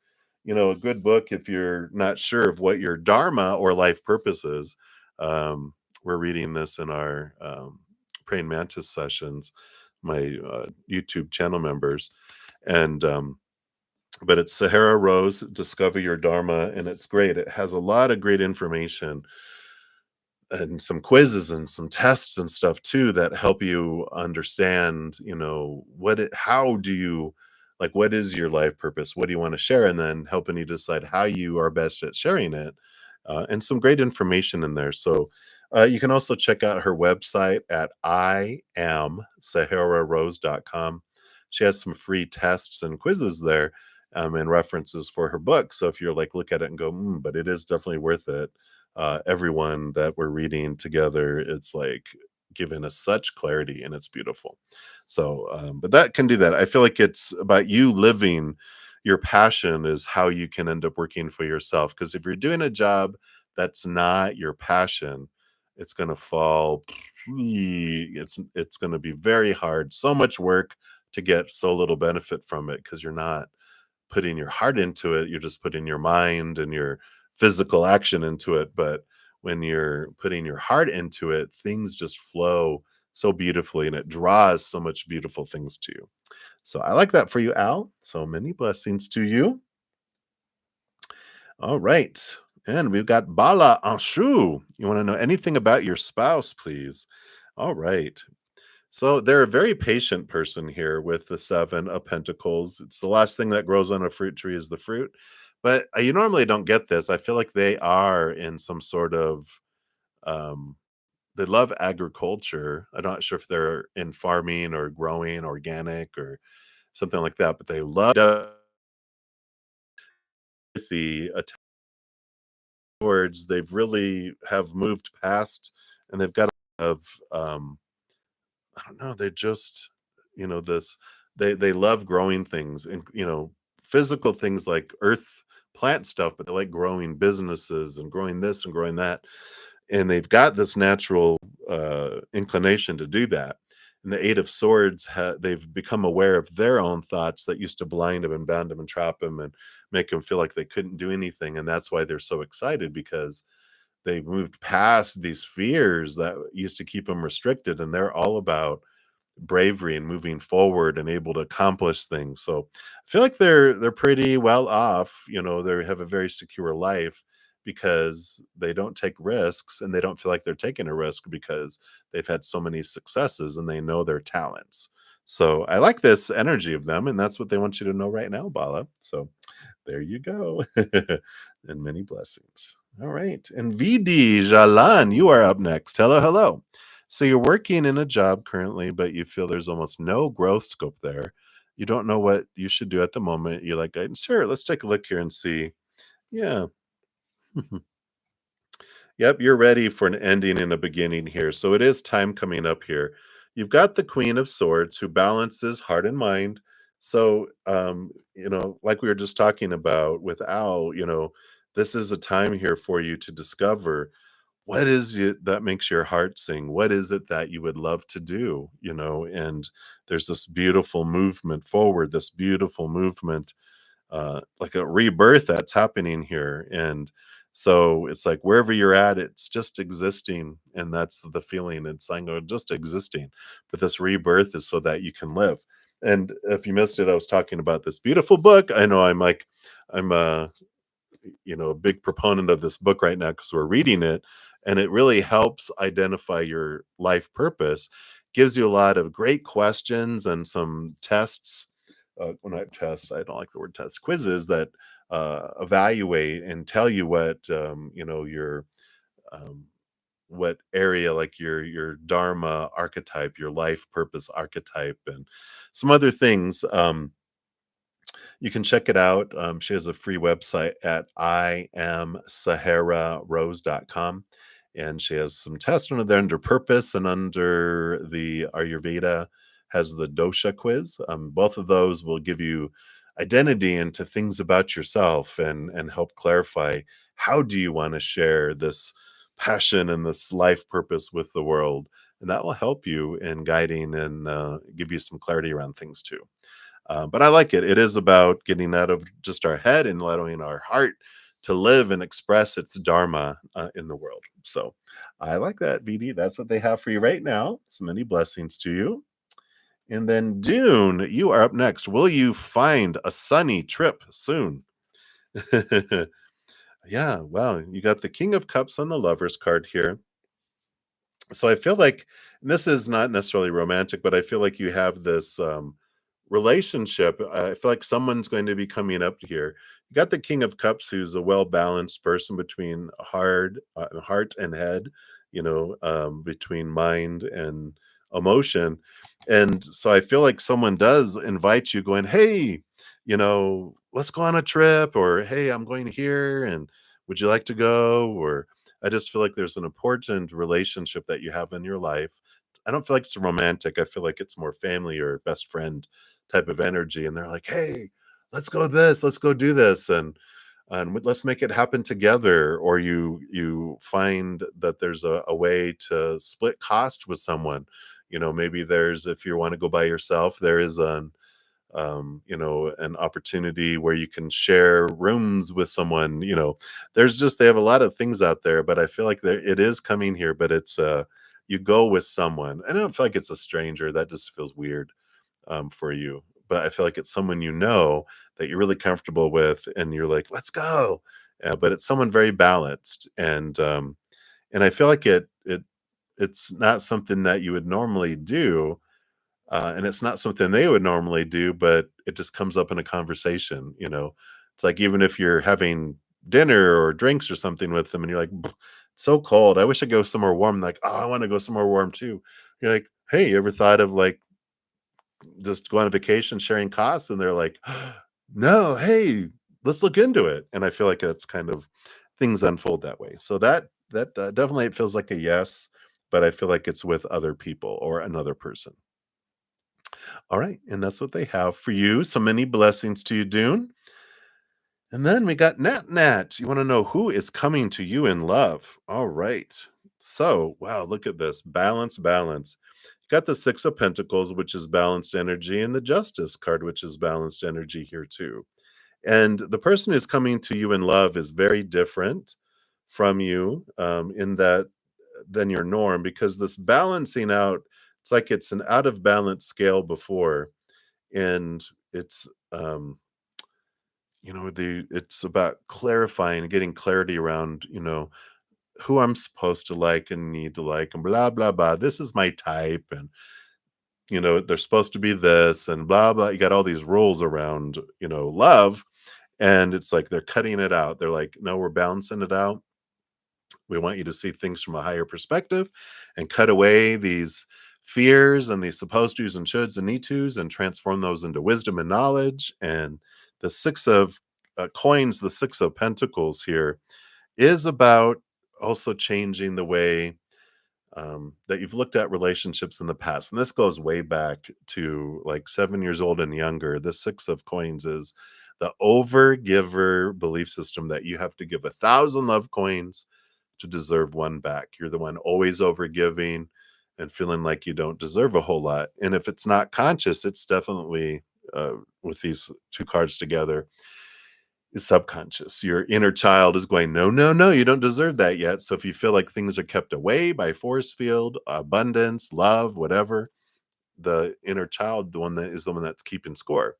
A good book, if you're not sure of what your dharma or life purpose is, we're reading this in our praying mantis sessions, my YouTube channel members. And but it's Sahara Rose, Discover Your Dharma, and it's great. It has a lot of great information and some quizzes and some tests and stuff too that help you understand, how do you like what is your life purpose? What do you want to share? And then helping you decide how you are best at sharing it. And some great information in there. So You can also check out her website at iamsahararose.com. She has some free tests and quizzes there, and references for her book. So if you're like, look at it and go, but it is definitely worth it. Everyone that we're reading together, it's like giving us such clarity and it's beautiful. So, but that can do that. I feel like it's about you living your passion is how you can end up working for yourself. Because if you're doing a job that's not your passion, it's gonna fall it's gonna be very hard, so much work to get so little benefit from it because 'cause you're not putting your heart into it, you're just putting your mind and your physical action into it, but when you're putting your heart into it, things just flow so beautifully, and it draws so much beautiful things to you. So I like that for you, Al. So many blessings to you. All right. And we've got Bala Anshu. You want to know anything about your spouse, please? All right. So they're a very patient person here with the Seven of Pentacles. It's the last thing that grows on a fruit tree is the fruit. But you normally don't get this. I feel like they are in some sort of, um, they love agriculture. I'm not sure if they're in farming or growing organic or something like that, but they love the towards they've really have moved past, and they've got of I don't know, they just, this they love growing things and, physical things like earth plant stuff, but they like growing businesses and growing this and growing that. And they've got this natural inclination to do that. And the Eight of Swords, they've become aware of their own thoughts that used to blind them and bound them and trap them and make them feel like they couldn't do anything. And that's why they're so excited because they moved past these fears that used to keep them restricted. And they're all about bravery and moving forward and able to accomplish things. So I feel like they're pretty well off. They have a very secure life because they don't take risks and they don't feel like they're taking a risk because they've had so many successes and they know their talents. So I like this energy of them, and that's what they want you to know right now, Bala. So there you go. And many blessings. All right. And VD Jalan, you are up next. Hello, hello. So you're working in a job currently, but you feel there's almost no growth scope there. You don't know what you should do at the moment. You're like, sure, let's take a look here and see. Yeah. Yep, you're ready for an ending and a beginning here. So it is time coming up here. You've got the Queen of Swords who balances heart and mind. So, like we were just talking about with Al, this is a time here for you to discover what is it that makes your heart sing? What is it that you would love to do? And there's this beautiful movement forward, this beautiful movement, like a rebirth that's happening here. And so it's like wherever you're at, it's just existing. And that's the feeling. It's like just existing. But this rebirth is so that you can live. And if you missed it, I was talking about this beautiful book. I know I'm a big proponent of this book right now because we're reading it, and it really helps identify your life purpose, gives you a lot of great questions and some tests. When I test, I don't like the word test, quizzes that evaluate and tell you your um, what area, like your dharma archetype, your life purpose archetype, and some other things. You can check it out. She has a free website at iamsahararose.com. And she has some tests under there under purpose and under the Ayurveda has the dosha quiz. Both of those will give you identity into things about yourself and help clarify how do you want to share this passion and this life purpose with the world. And that will help you in guiding and give you some clarity around things too. But I like it. It is about getting out of just our head and allowing our heart to live and express its dharma in the world. So I like that, VD. That's what they have for you right now. So many blessings to you. And then Dune, you are up next. Will you find a sunny trip soon? Yeah, well, you got the King of Cups on the Lover's card here. So I feel like and this is not necessarily romantic, but I feel like you have this relationship. I feel like someone's going to be coming up here. You got the King of Cups, who's a well balanced person between heart and head. between mind and emotion. And so I feel like someone does invite you going, "Hey, let's go on a trip," or "Hey, I'm going here and would you like to go?" Or I just feel like there's an important relationship that you have in your life. I don't feel like it's romantic. I feel like it's more family or best friend type of energy. And they're like, "Hey, let's go this, let's go do this." Let's make it happen together. Or you find that there's a way to split cost with someone. Maybe there's, if you want to go by yourself, there is an opportunity where you can share rooms with someone. There's just, they have a lot of things out there, but I feel like it is coming here, but it's you go with someone. I don't feel like it's a stranger. That just feels weird for you. But I feel like it's someone that you're really comfortable with, and you're like, "Let's go." But it's someone very balanced, and I feel like it's not something that you would normally do, and it's not something they would normally do, but it just comes up in a conversation. It's like, even if you're having dinner or drinks or something with them, and you're like, "It's so cold. I wish I'd go somewhere warm." Like, "Oh, I want to go somewhere warm too." You're like, "Hey, you ever thought of like just go on a vacation sharing costs?" And they're like, "No, hey, let's look into it." And I feel like that's kind of, things unfold that way. So that definitely, it feels like a yes, but I feel like it's with other people or another person. All right, and that's what they have for you. So many blessings to you, Dune. And then we got Nat Nat. You want to know who is coming to you in love? All right. So, wow, look at this. Balance, balance. Got the Six of Pentacles, which is balanced energy, and the Justice card, which is balanced energy here too. And the person who's coming to you in love is very different from you, in that than your norm, because this balancing out, it's like it's an out of balance scale before. And it's it's about clarifying, getting clarity around, who I'm supposed to like and need to like, and blah blah blah. This is my type, and they're supposed to be this, and blah blah. You got all these rules around, love, and it's like they're cutting it out. They're like, "No, we're balancing it out. We want you to see things from a higher perspective and cut away these fears and these supposed tos and shoulds and need tos, and transform those into wisdom and knowledge." And the Six of Coins, the Six of Pentacles here, is about also changing the way that you've looked at relationships in the past. And this goes way back to like 7 years old and younger. The Six of Coins is the over giver belief system that you have to give 1,000 love coins to deserve one back. You're the one always over giving and feeling like you don't deserve a whole lot. And if it's not conscious, it's definitely, with these two cards together, is subconscious. Your inner child is going, "No, no, no, you don't deserve that yet." So if you feel like things are kept away by force field, abundance, love, whatever, the inner child, the one that's keeping score.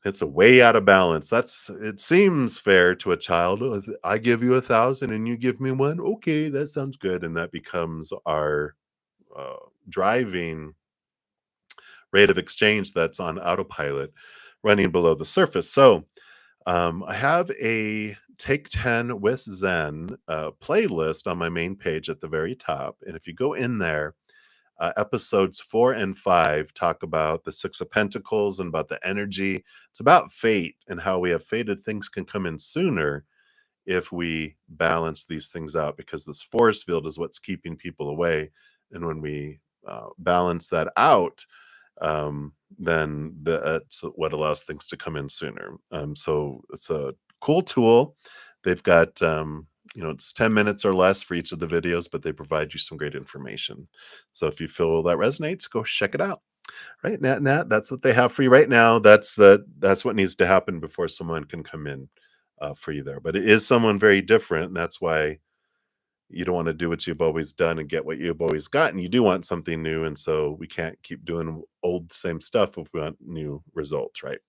It's a way out of balance. It seems fair to a child. "Oh, I give you 1,000 and you give me one. Okay, that sounds good." And that becomes our uh, driving rate of exchange that's on autopilot, running below the surface. So I have a Take 10 with Zen playlist on my main page at the very top. And if you go in there, episodes 4 and 5 talk about the Six of Pentacles and about the energy. It's about fate and how we have fated things can come in sooner if we balance these things out, because this force field is what's keeping people away. And when we balance that out, then that's what allows things to come in sooner. So it's a cool tool. They've got, it's 10 minutes or less for each of the videos, but they provide you some great information. So if you feel that resonates, go check it out. Right, Nat, that's what they have for you right now. That's what needs to happen before someone can come in for you there. But it is someone very different, and that's why you don't want to do what you've always done and get what you've always gotten. You do want something new, and so we can't keep doing old same stuff if we want new results, right?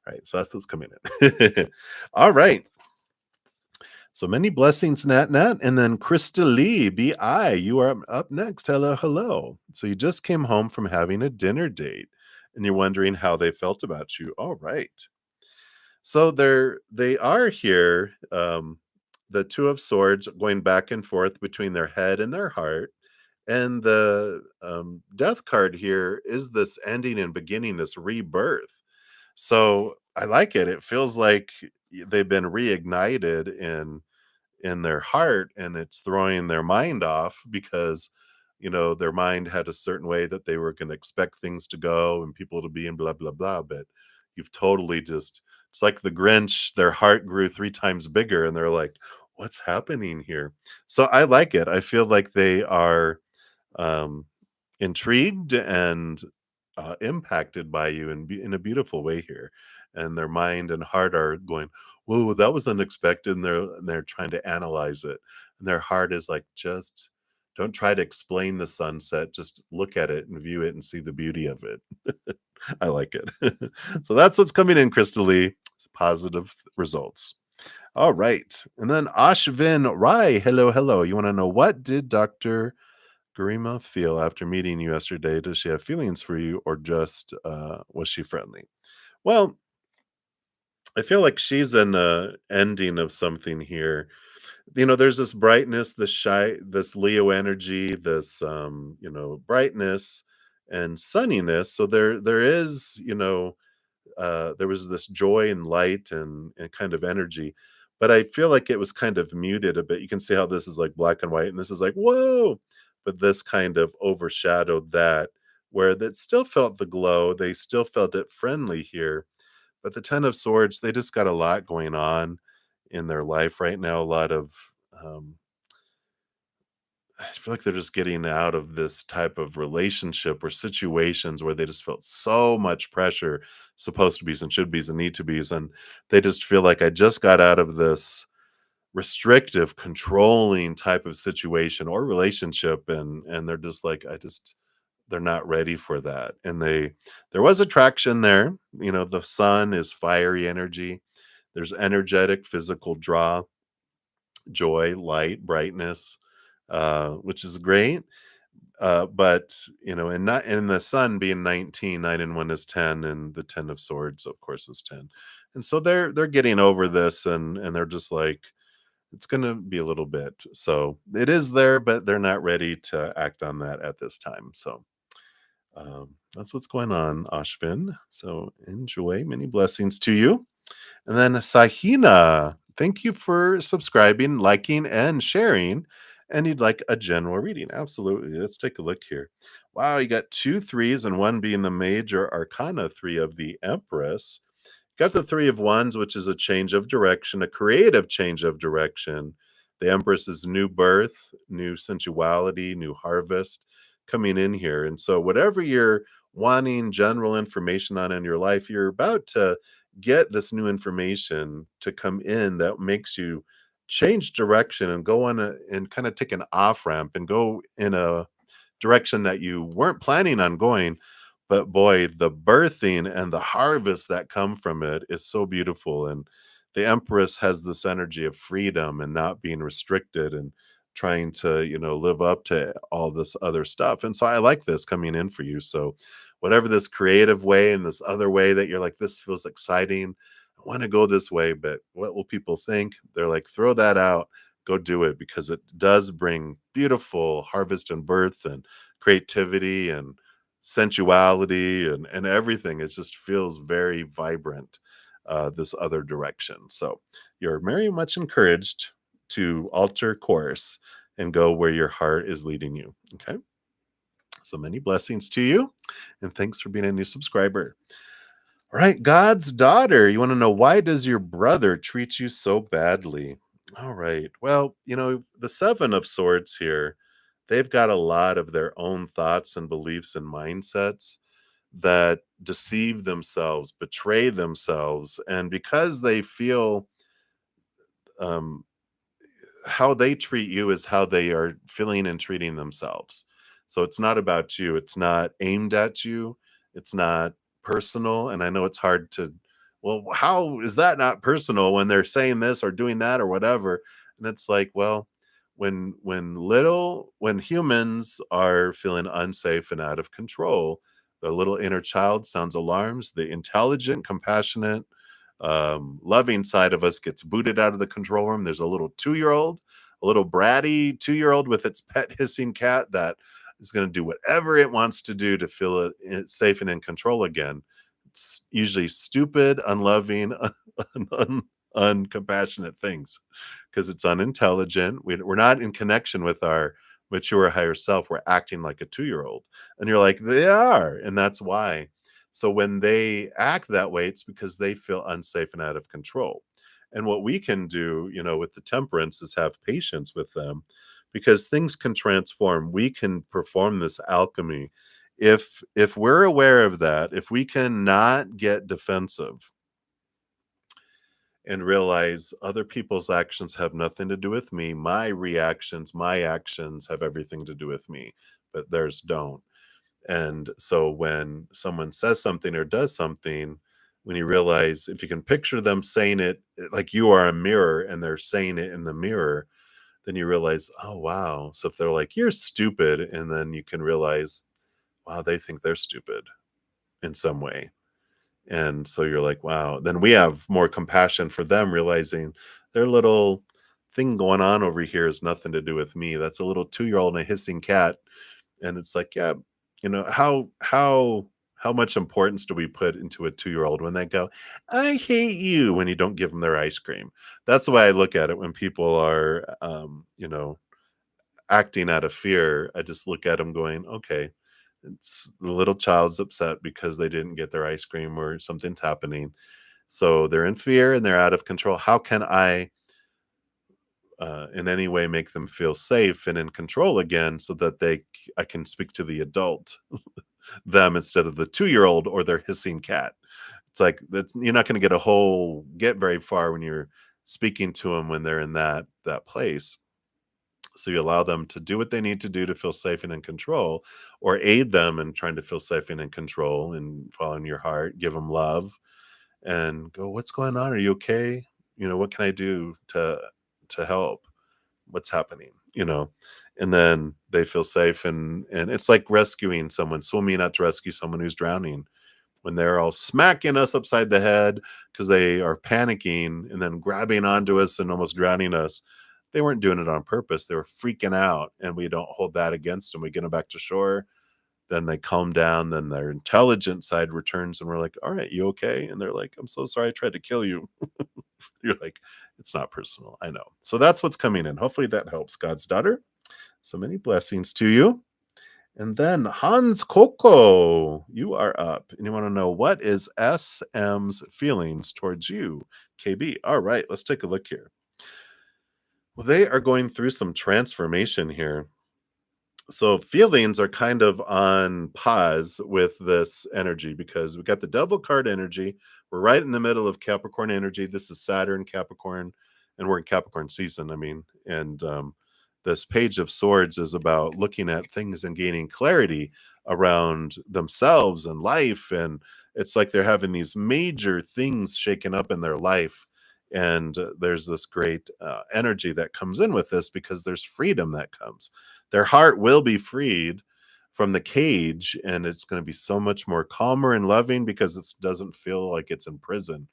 Right. So that's what's coming in. All right. So many blessings, Nat Nat. And then Krista Lee, BI, you are up next. Hello, hello. So you just came home from having a dinner date and you're wondering how they felt about you. All right. So they are here. the Two of Swords going back and forth between their head and their heart. And the Death card here is this ending and beginning, this rebirth. So I like it. It feels like they've been reignited in their heart, and it's throwing their mind off because their mind had a certain way that they were going to expect things to go and people to be and blah blah blah. But you've totally just, it's like the Grinch, their heart grew 3 times bigger and they're like, what's happening here? So I like it. I feel like they are um intrigued and impacted by you in a beautiful way here, and their mind and heart are going, "Whoa, that was unexpected," and they're trying to analyze it, and their heart is like, "Just don't try to explain the sunset. Just look at it and view it and see the beauty of it." I like it. So that's what's coming in, Crystal Lee. Positive results. All right, and then Ashvin Rai. Hello, hello. You want to know, what did Doctor Garima feel after meeting you yesterday? Does she have feelings for you, or just was she friendly? Well, I feel like she's an ending of something here. There's this brightness, this this Leo energy, this brightness and sunniness. So there is, there was this joy and light and kind of energy, but I feel like it was kind of muted a bit. You can see how this is like black and white, and this is like whoa, but this kind of overshadowed that, where that still felt the glow. They still felt it friendly here, but the Ten of Swords, they just got a lot going on in their life right now. A lot of um, I feel like they're just getting out of this type of relationship or situations where they just felt so much pressure, supposed to be's and should be's and need to be's, and they just feel like I just got out of this restrictive, controlling type of situation or relationship, and they're just like, they're not ready for that. And there was attraction there. The sun is fiery energy. There's energetic physical draw, joy, light, brightness, which is great. But and not in the sun being 19, 9 and 1 is 10, and the 10 of swords, of course, is 10. And so they're getting over this, and they're just like, it's gonna be a little bit. So it is there, but they're not ready to act on that at this time. So that's what's going on, Ashvin. So enjoy. Many blessings to you. And then Sahina, thank you for subscribing, liking, and sharing. And you'd like a general reading. Absolutely. Let's take a look here. Wow, you got 2 3s and one being the major arcana 3 of the Empress. Got the Three of Wands, which is a change of direction, a creative change of direction. The Empress is new birth, new sensuality, new harvest coming in here. And so, whatever you're wanting general information on in your life, you're about to get this new information to come in that makes you change direction and go on and kind of take an off ramp and go in a direction that you weren't planning on going. But boy, the birthing and the harvest that come from it is so beautiful. And the Empress has this energy of freedom and not being restricted and trying to, live up to all this other stuff. And so I like this coming in for you. So whatever this creative way and this other way that you're like, this feels exciting, I want to go this way, but what will people think? They're like, throw that out, go do it, because it does bring beautiful harvest and birth and creativity and sensuality and everything. It just feels very vibrant, this other direction. So you're very much encouraged to alter course and go where your heart is leading you. Okay. So many blessings to you. And thanks for being a new subscriber. All right, God's daughter, you want to know, why does your brother treat you so badly? All right. Well, the 7 of Swords here, they've got a lot of their own thoughts and beliefs and mindsets that deceive themselves, betray themselves, and because they feel um, how they treat you is how they are feeling and treating themselves. So it's not about you. It's not aimed at you. It's not personal. And I know it's hard to, well, how is that not personal when they're saying this or doing that or whatever? And it's like, well, when humans are feeling unsafe and out of control, the little inner child sounds alarms. The intelligent, compassionate loving side of us gets booted out of the control room. There's a little 2-year-old, a little bratty 2-year-old with its pet hissing cat that is going to do whatever it wants to do to feel safe and in control again. It's usually stupid, unloving, uncompassionate things because it's unintelligent. We're not in connection with our mature higher self. We're acting like a 2-year-old. And you're like, they are. And that's why. So when they act that way, it's because they feel unsafe and out of control. And what we can do, with the temperance is have patience with them because things can transform. We can perform this alchemy. If we're aware of that, if we can not get defensive and realize other people's actions have nothing to do with me, my reactions, my actions have everything to do with me, but theirs don't. And so when someone says something or does something, when you realize if you can picture them saying it like you are a mirror and they're saying it in the mirror, then you realize, oh, wow. So if they're like, you're stupid, and then you can realize, wow, they think they're stupid in some way. And so you're like, wow. Then we have more compassion for them, realizing their little thing going on over here has nothing to do with me. That's a little 2-year-old and a hissing cat. And it's like, yeah, how much importance do we put into a 2-year-old when they go, I hate you, when you don't give them their ice cream? That's the way I look at it when people are acting out of fear. I just look at them going, okay, it's the little child's upset because they didn't get their ice cream or something's happening. So they're in fear and they're out of control. How can I in any way make them feel safe and in control again so that I can speak to the adult them instead of the 2-year-old or their hissing cat? It's like that's you're not going to get very far when you're speaking to them when they're in that place. So you allow them to do what they need to do to feel safe and in control, or aid them in trying to feel safe and in control and following your heart, give them love and go, what's going on? Are you okay? What can I do to help? What's happening? And then they feel safe, and it's like rescuing someone, swimming out to rescue someone who's drowning. When they're all smacking us upside the head because they are panicking and then grabbing onto us and almost drowning us, they weren't doing it on purpose. They were freaking out, and we don't hold that against them. We get them back to shore, then they calm down, then their intelligent side returns, and we're like, all right, you okay? And they're like, I'm so sorry, I tried to kill you. You're like, it's not personal. I know. So that's what's coming in. Hopefully that helps, God's daughter. So many blessings to you. And then Hans Coco, you are up. And you want to know, what is SM's feelings towards you, KB? All right, let's take a look here. Well, they are going through some transformation here. So feelings are kind of on pause with this energy because we got the devil card energy. We're right in the middle of Capricorn energy. This is Saturn, Capricorn, and we're in Capricorn season. I mean, and this page of swords is about looking at things and gaining clarity around themselves and life. And it's like they're having these major things shaken up in their life. And there's this great energy that comes in with this because there's freedom that comes. Their heart will be freed from the cage, and it's going to be so much more calmer and loving because it doesn't feel like it's in prison.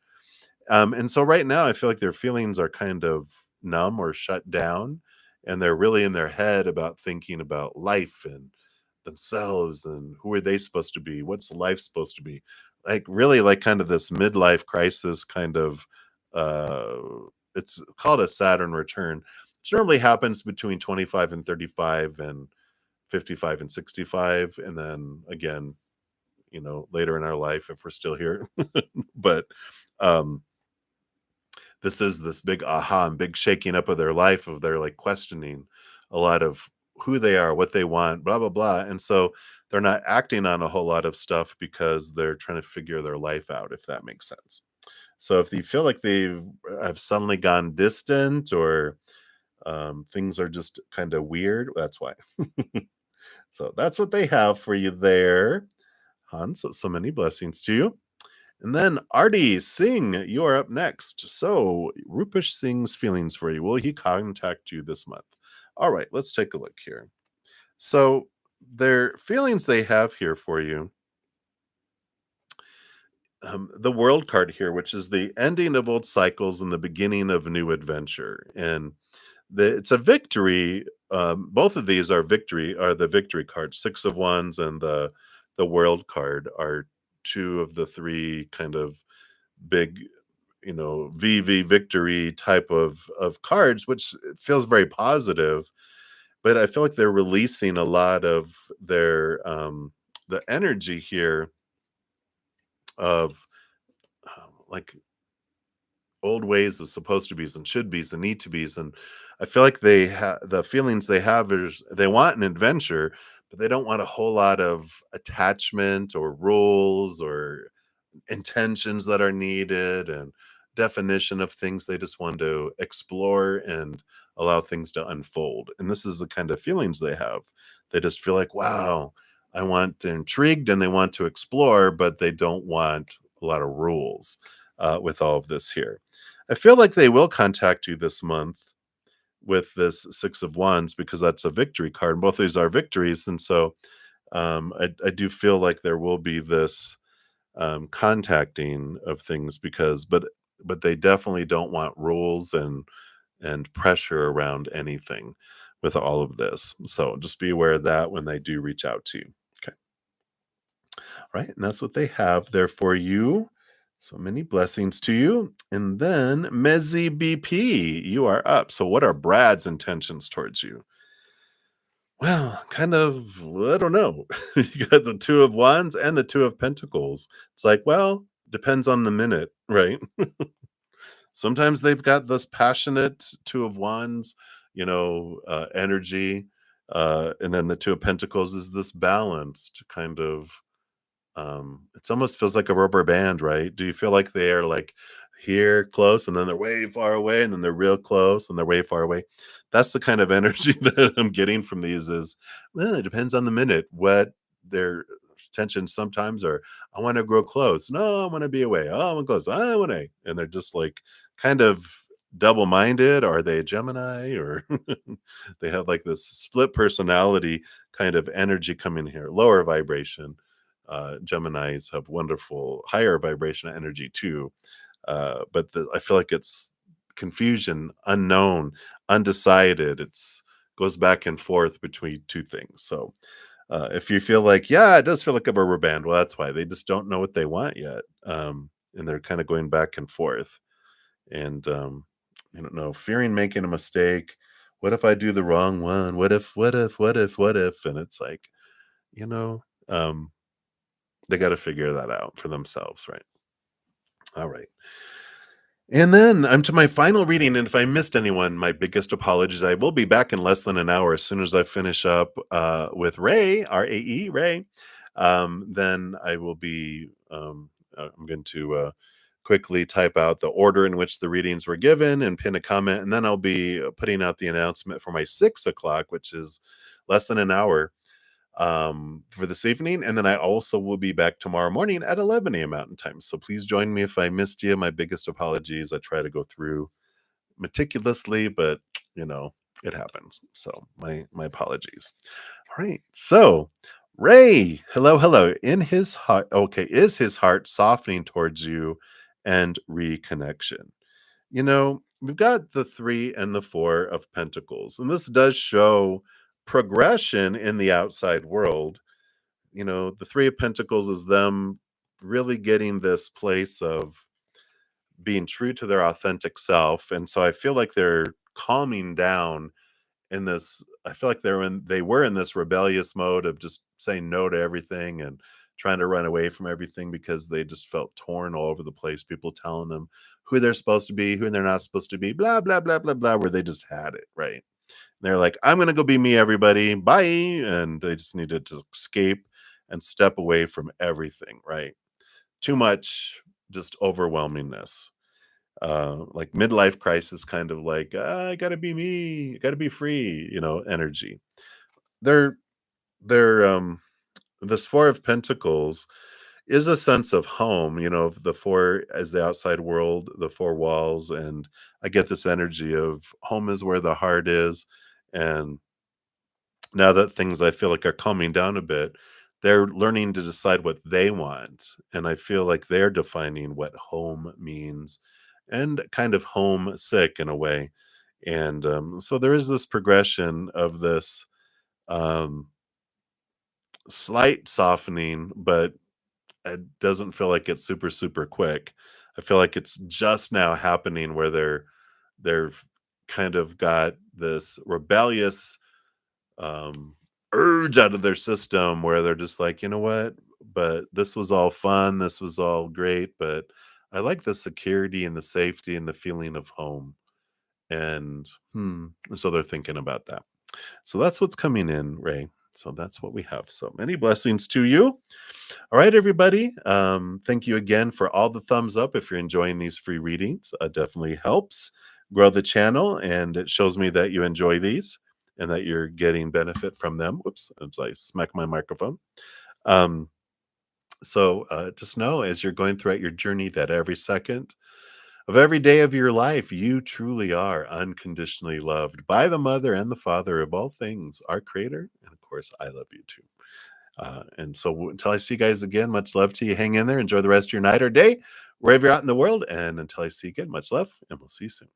And so right now, I feel like their feelings are kind of numb or shut down, and they're really in their head about thinking about life and themselves and who are they supposed to be? What's life supposed to be? Like really like kind of this midlife crisis kind of uh it's called a Saturn return. Which normally happens between 25 and 35 and 55 and 65 and then again, later in our life if we're still here. But um this is this big aha and big shaking up of their life of their like questioning a lot of who they are, what they want, blah blah blah. And so they're not acting on a whole lot of stuff because they're trying to figure their life out, if that makes sense. So if you feel like they have suddenly gone distant or things are just kind of weird, that's why. So that's what they have for you there, Hans. So many blessings to you. And then Artie Singh, you are up next. So Rupesh Singh's feelings for you. Will he contact you this month? All right, let's take a look here. So their feelings they have here for you. the world card here, which is the ending of old cycles and the beginning of new adventure. And it's a victory. Both of these are the victory cards. Six of Wands and the world card are two of the three kind of big, VV victory type of cards, which feels very positive. But I feel like they're releasing a lot of their the energy here of like old ways of supposed to be's and should be's and need to be's. And I feel like they have the feelings they have is they want an adventure, but they don't want a whole lot of attachment or rules or intentions that are needed and definition of things. They just want to explore and allow things to unfold. And this is the kind of feelings they have. They just feel like, wow, I want intrigued and they want to explore, but they don't want a lot of rules with all of this here. I feel like they will contact you this month with this Six of Wands because that's a victory card. Both of these are victories. And so I do feel like there will be this contacting of things but they definitely don't want rules and pressure around anything with all of this. So just be aware of that when they do reach out to you. Okay. Right. And that's what they have there for you. So many blessings to you. And then Mezzi BP, you are up. So what are Brad's intentions towards you? Well, kind of, I don't know. You got the Two of Wands and the Two of Pentacles. It's like, well, depends on the minute, right? Sometimes they've got this passionate Two of Wands, energy. And then the Two of Pentacles is this balanced kind of it's almost feels like a rubber band, right? Do you feel like they are like here close and then they're way far away and then they're real close and they're way far away? That's the kind of energy that I'm getting from these is, well, it depends on the minute. What their tensions sometimes are, I want to grow close. No, I want to be away. Oh, I want close. I want to. And they're just like kind of double-minded. Are they a Gemini or they have like this split personality kind of energy coming here, lower vibration. Geminis have wonderful higher vibration energy too. I feel like it's confusion, unknown, undecided. It's goes back and forth between two things. So if you feel like, yeah, it does feel like a rubber band, well, that's why they just don't know what they want yet. And they're kind of going back and forth. And I don't know, fearing making a mistake. What if I do the wrong one? What if? And it's like, you know, um, they got to figure that out for themselves, right? All right. And then I'm to my final reading. And if I missed anyone, my biggest apologies. I will be back in less than an hour as soon as I finish up with Ray, RAE, Ray. Then I will be, I'm going to quickly type out the order in which the readings were given and pin a comment. And then I'll be putting out the announcement for my 6 o'clock, which is less than an hour for this evening. And then I also will be back tomorrow morning at 11 a.m. Mountain Time. So please join me if I missed you. My biggest apologies. I try to go through meticulously, but it happens. So my apologies. All right. So Ray, hello, hello. In his heart, okay, is his heart softening towards you and reconnection? We've got the 3 and the 4 of Pentacles, and this does show progression in the outside world. The 3 of Pentacles is them really getting this place of being true to their authentic self. And so I feel like they're calming down in this. I feel like they were in this rebellious mode of just saying no to everything and trying to run away from everything because they just felt torn all over the place. People telling them who they're supposed to be, who they're not supposed to be, blah, blah, blah, blah, blah, where they just had it, right? They're like, I'm going to go be me, everybody. Bye. And they just needed to escape and step away from everything, right? Too much just overwhelmingness. Like midlife crisis, kind of like, I got to be me, got to be free, energy. They're, they're this 4 of Pentacles is a sense of home, the 4 as the outside world, the 4 walls. And I get this energy of home is where the heart is. And now that things I feel like are calming down a bit, they're learning to decide what they want, and I feel like they're defining what home means and kind of homesick in a way. And so there is this progression of this um, slight softening, but it doesn't feel like it's super, super quick. I feel like it's just now happening where they've kind of got this rebellious um, urge out of their system where they're just like, you know what? But this was all fun. This was all great. But I like the security and the safety and the feeling of home. And so they're thinking about that. So that's what's coming in, Ray. So that's what we have. So many blessings to you. All right, everybody. Thank you again for all the thumbs up. If you're enjoying these free readings, definitely helps grow the channel, and it shows me that you enjoy these and that you're getting benefit from them. Whoops, as I smack my microphone. Um, so just know as you're going throughout your journey that every second of every day of your life, you truly are unconditionally loved by the mother and the father of all things, our creator. And of course, I love you too. And so until I see you guys again, much love to you. Hang in there. Enjoy the rest of your night or day, wherever you're out in the world. And until I see you again, much love, and we'll see you soon.